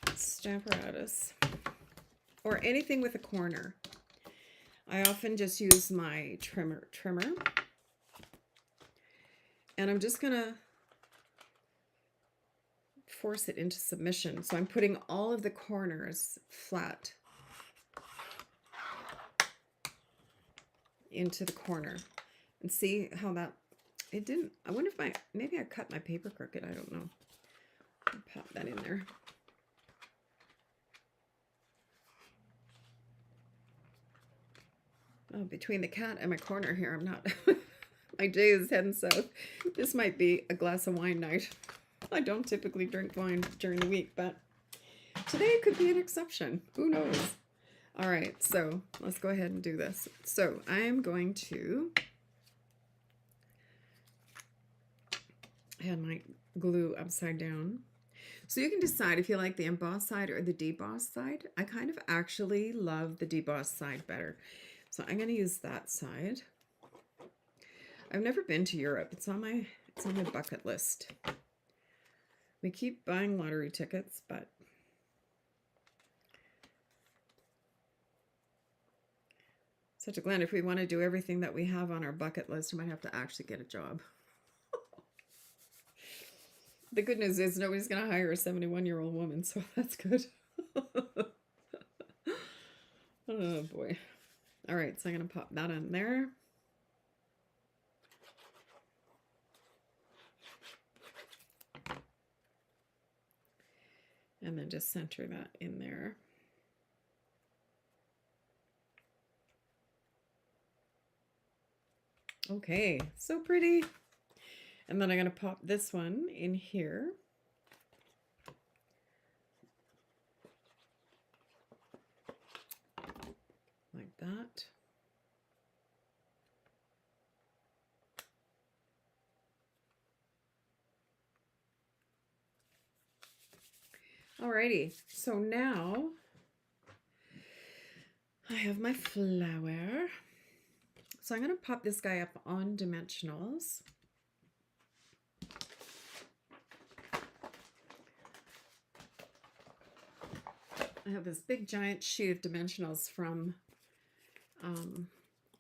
Stamparatus or anything with a corner. I often just use my trimmer. And I'm just gonna force it into submission. So I'm putting all of the corners flat into the corner. And see how that, it didn't, I wonder if maybe I cut my paper crooked, I don't know. I'll pop that in there. Oh, between the cat and my corner here, I'm not, my day is heading south. This might be a glass of wine night. I don't typically drink wine during the week, but today could be an exception. Who knows? All right, so let's go ahead and do this. So I'm going to had my glue upside down. So you can decide if you like the embossed side or the debossed side. I kind of actually love the debossed side better. So I'm going to use that side. I've never been to Europe. It's on my bucket list. We keep buying lottery tickets, but such a gland. If we want to do everything that we have on our bucket list, we might have to actually get a job. The good news is nobody's going to hire a 71-year-old woman, so that's good. Oh, boy. All right, so I'm going to pop that on there. And then just center that in there. Okay, so pretty. And then I'm going to pop this one in here. Like that. Alrighty, so now I have my flower. So I'm going to pop this guy up on dimensionals. I have this big giant sheet of dimensionals from, I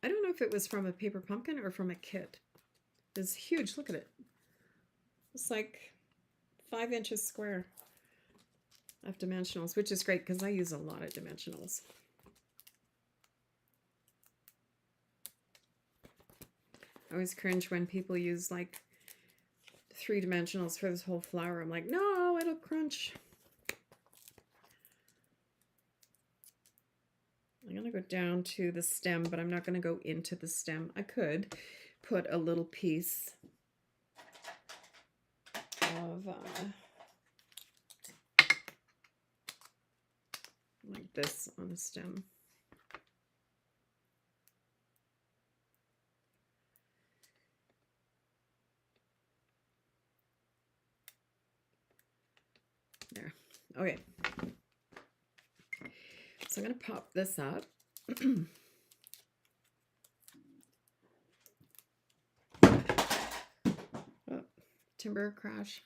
don't know if it was from a paper pumpkin or from a kit. It's huge, look at it. It's like 5 inches square of dimensionals, which is great because I use a lot of dimensionals. I always cringe when people use like 3 dimensionals for this whole flower. I'm like, no, it'll crunch. I'm going to go down to the stem, but I'm not going to go into the stem. I could put a little piece of like this on the stem. There. Okay. So I'm going to pop this up. Oh, timber crash.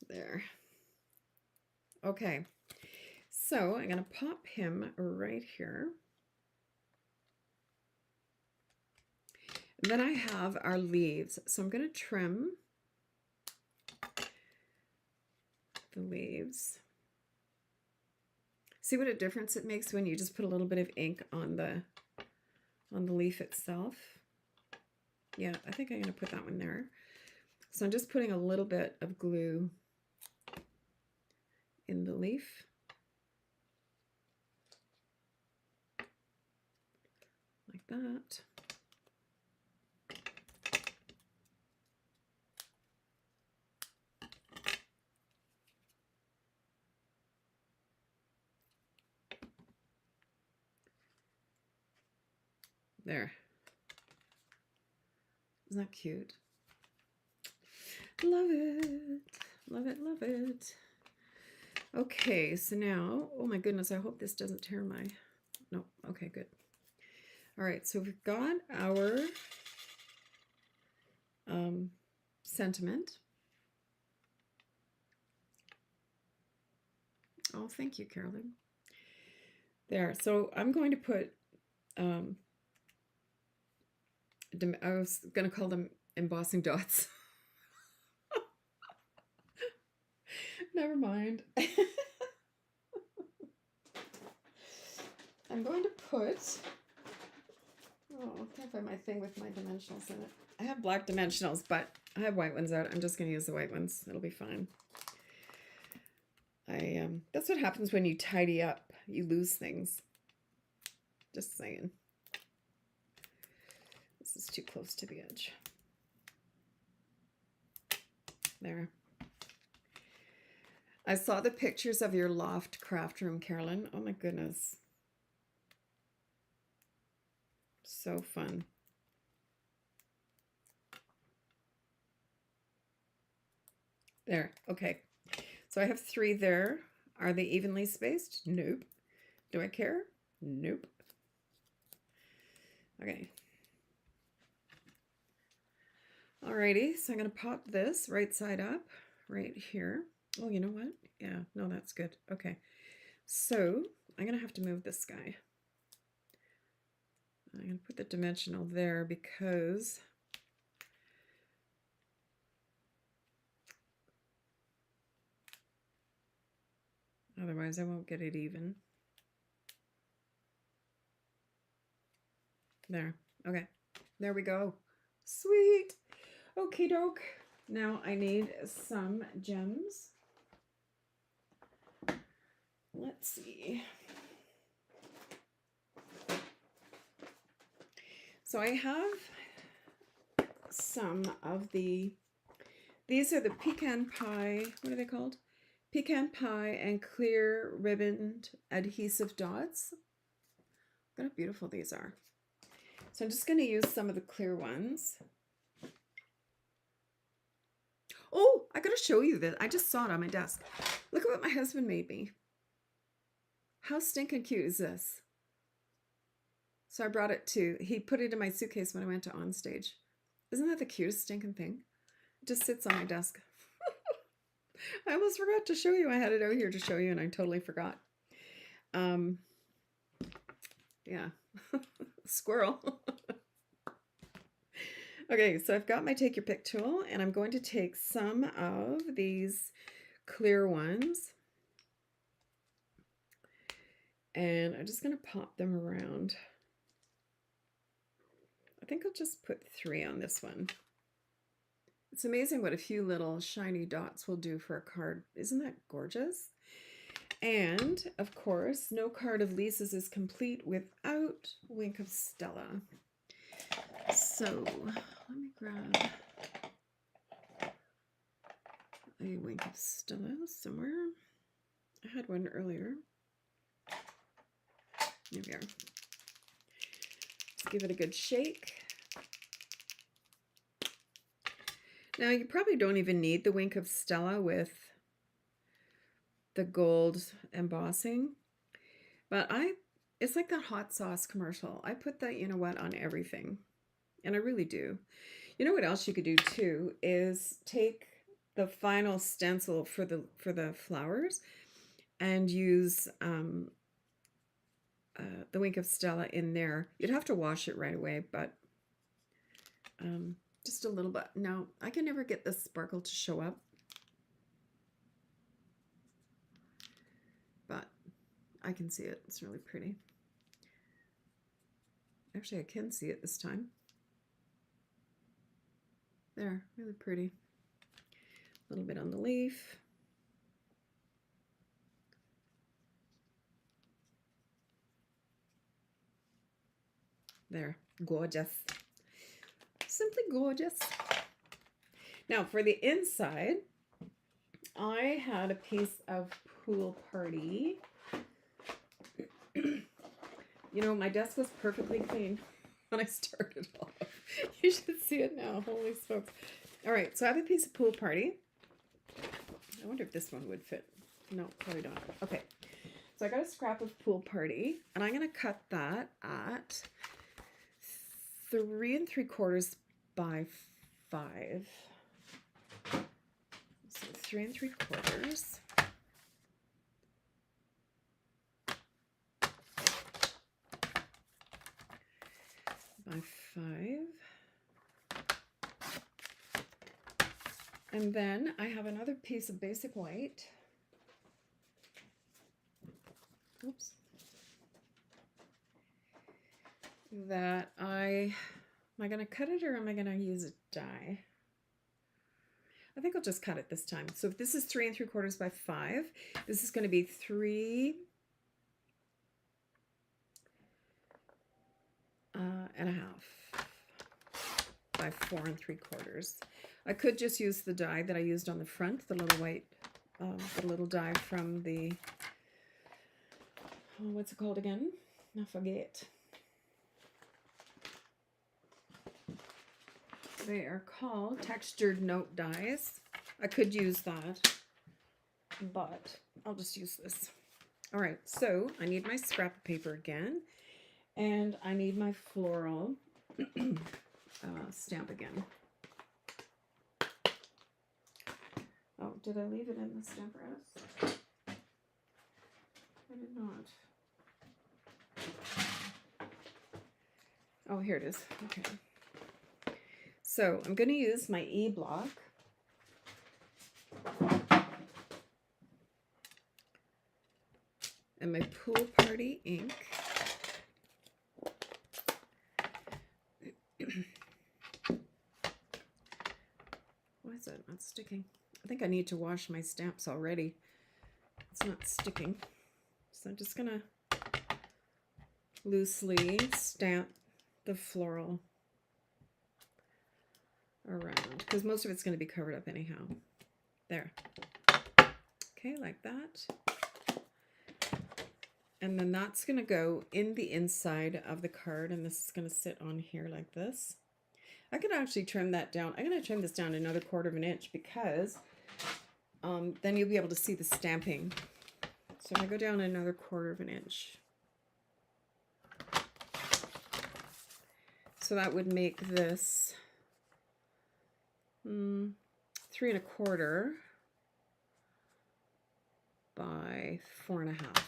There. Okay. So I'm going to pop him right here. And then I have our leaves. So I'm going to trim the leaves. See what a difference it makes when you just put a little bit of ink on the leaf itself. Yeah, I think I'm going to put that one there. So I'm just putting a little bit of glue in the leaf. Like that. There. Isn't that cute? Love it. Love it, love it. Okay, so now, oh my goodness, I hope this doesn't tear my, no, okay, good. All right, so we've got our sentiment. Oh, thank you, Carolyn. There, so I'm going to put, I was going to call them embossing dots. Never mind. I'm going to put, oh, I can't find my thing with my dimensionals in it. I have black dimensionals, but I have white ones out. I'm just going to use the white ones. It'll be fine. That's what happens when you tidy up. You lose things. Just saying. This is too close to the edge. There. I saw the pictures of your loft craft room, Carolyn. Oh my goodness. So fun. There. Okay. So I have 3 there. Are they evenly spaced? Nope. Do I care? Nope. Okay. Alrighty, so I'm going to pop this right side up right here. Oh, you know what? Yeah, no, that's good. Okay. So I'm going to have to move this guy. I'm going to put the dimensional there because otherwise I won't get it even. There. Okay. There we go. Sweet. Okie doke. Now I need some gems. Let's see. So I have some of these are the pecan pie, what are they called? Pecan pie and clear ribboned adhesive dots. Look how beautiful these are. So I'm just going to use some of the clear ones. Oh, I got to show you this. I just saw it on my desk. Look at what my husband made me. How stinking cute is this? So I brought it he put it in my suitcase when I went to On Stage. Isn't that the cutest stinking thing? It just sits on my desk. I almost forgot to show you. I had it out here to show you and I totally forgot. Yeah. Squirrel. Okay, so I've got my take your pick tool, and I'm going to take some of these clear ones, and I'm just going to pop them around. I think I'll just put 3 on this one. It's amazing what a few little shiny dots will do for a card. Isn't that gorgeous? And, of course, no card of Lisa's is complete without Wink of Stella. So, let me grab a Wink of Stella somewhere. I had one earlier. Here we are. Let's give it a good shake. Now, you probably don't even need the Wink of Stella with the gold embossing, but it's like that hot sauce commercial. I put that, you know what, on everything, and I really do. You know what else you could do too is take the final stencil for the flowers and use the Wink of Stella in there. You'd have to wash it right away, but just a little bit. Now, I can never get this sparkle to show up, but I can see it. It's really pretty. Actually, I can see it this time. There, really pretty. A little bit on the leaf. There, gorgeous. Simply gorgeous. Now for the inside, I had a piece of Pool Party. You know, my desk was perfectly clean when I started off. You should see it now. Holy smokes. All right, so I have a piece of Pool Party. I wonder if this one would fit. No, probably not. Okay, so I got a scrap of Pool Party, and I'm going to cut that at 3 3/4 by 5. So 3 3/4 by 5. And then I have another piece of basic white. Oops. That am I going to cut it or am I going to use a die? I think I'll just cut it this time. So if this is 3 3/4 by 5, this is going to be 3 and a half by 4 3/4. I could just use the die that I used on the front, the little white, the little die from the, oh, what's it called again? I forget. They are called textured note dies. I could use that, but I'll just use this. All right, so I need my scrap of paper again, and I need my floral stamp again. Oh, did I leave it in the stamp press? I did not. Oh, here it is. Okay. So I'm going to use my E-block. And my Pool Party ink. Why is that not sticking? I think I need to wash my stamps already. It's not sticking. So I'm just going to loosely stamp the floral around, because most of it's going to be covered up anyhow. There. Okay, like that. And then that's going to go in the inside of the card, and this is going to sit on here like this. I could actually trim that down. I'm going to trim this down another 1/4 inch because then you'll be able to see the stamping. So I'm going to go down another 1/4 inch. So that would make this 3 1/4 by 4 1/2.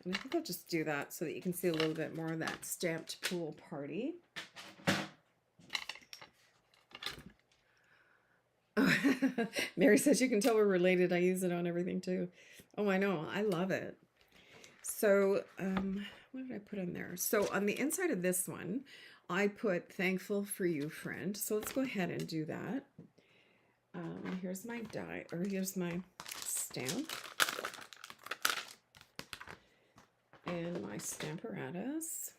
And I think I'll just do that so that you can see a little bit more of that stamped Pool Party. Mary says you can tell we're related. I use it on everything too. Oh, I know. I love it. So, what did I put on there? So on the inside of this one, I put thankful for you, friend. So let's go ahead and do that. Here's my die, or here's my stamp. And my Stamparatus.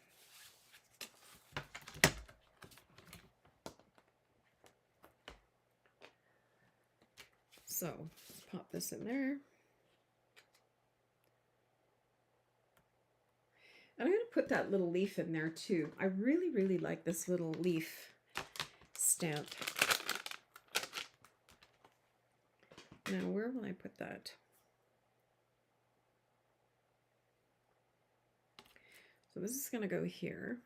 So let's pop this in there. And I'm going to put that little leaf in there too. I really, really like this little leaf stamp. Now, where will I put that? So this is going to go here.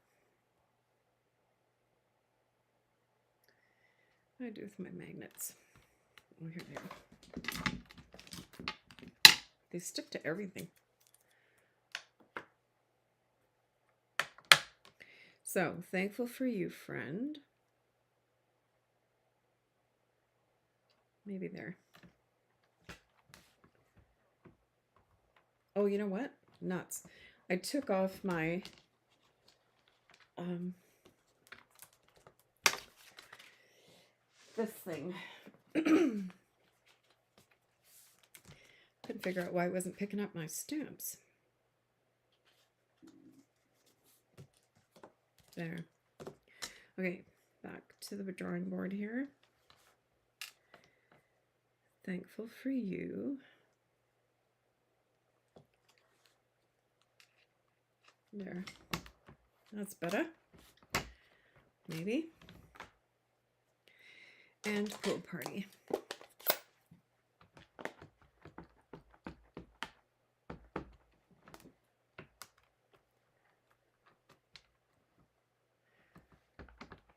What do I do with my magnets? Oh, here they are. They stick to everything. So, thankful for you, friend. Maybe there. Oh, you know what? Nuts. I took off my this thing. Couldn't figure out why it wasn't picking up my stamps. There. Okay, back to the drawing board here. Thankful for you. There. That's better. Maybe. And pool party.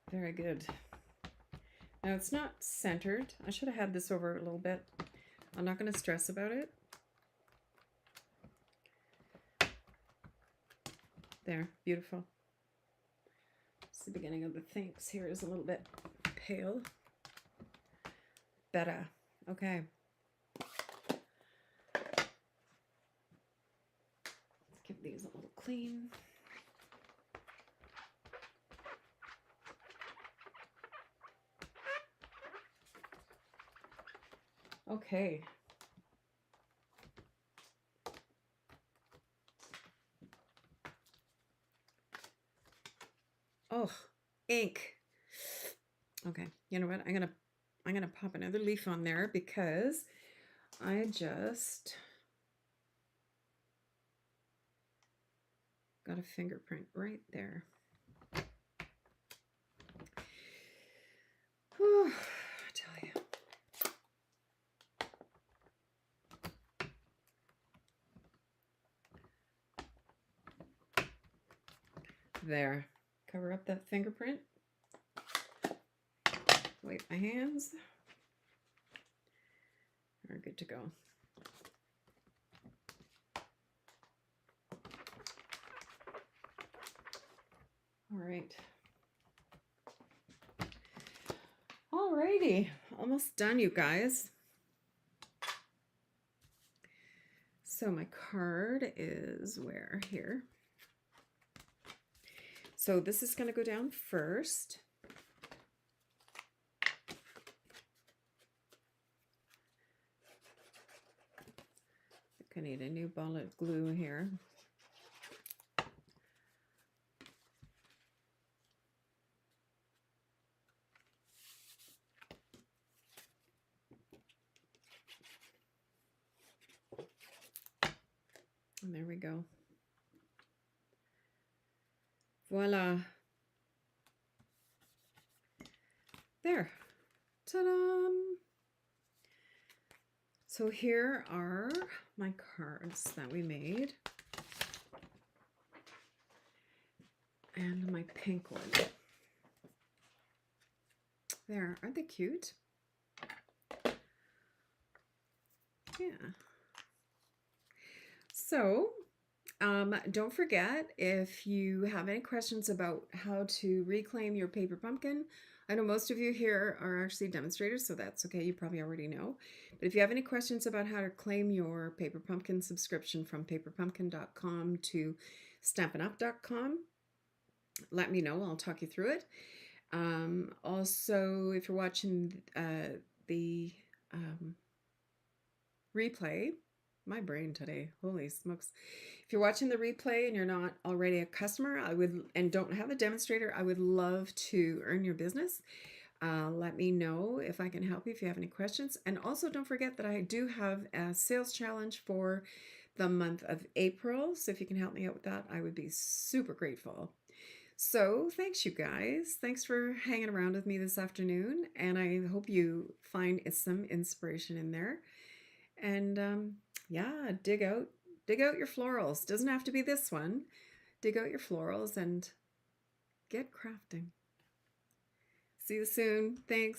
Very good. Now it's not centered. I should have had this over a little bit. I'm not going to stress about it. There, beautiful. It's the beginning of the thanks. Here is a little bit pale. Better. Okay. Let's give these a little clean. Okay. Oh, ink. Okay, you know what? I'm gonna pop another leaf on there because I just got a fingerprint right there. Whew, I tell you. There. Cover up that fingerprint. Wipe my hands. We're good to go. All right. Alrighty. Almost done, you guys. So my card is where? Here. So this is going to go down first. I need a new ball of glue here. And there we go. Voila. There. Ta-da! So here are my cards that we made. And my pink one. There, aren't they cute? Yeah. So Don't forget, if you have any questions about how to reclaim your paper pumpkin, I know most of you here are actually demonstrators, so that's okay. You probably already know. But if you have any questions about how to claim your paper pumpkin subscription from paperpumpkin.com to stampinup.com, let me know. I'll talk you through it. Also, if you're watching the replay, my brain today, holy smokes. If you're watching the replay and you're not already a customer, and don't have a demonstrator, I would love to earn your business. Let me know if I can help you if you have any questions. And also don't forget that I do have a sales challenge for the month of April. So if you can help me out with that, I would be super grateful. So thanks, you guys. Thanks for hanging around with me this afternoon. And I hope you find some inspiration in there. And yeah, dig out your florals. Doesn't have to be this one. Dig out your florals and get crafting. See you soon. Thanks.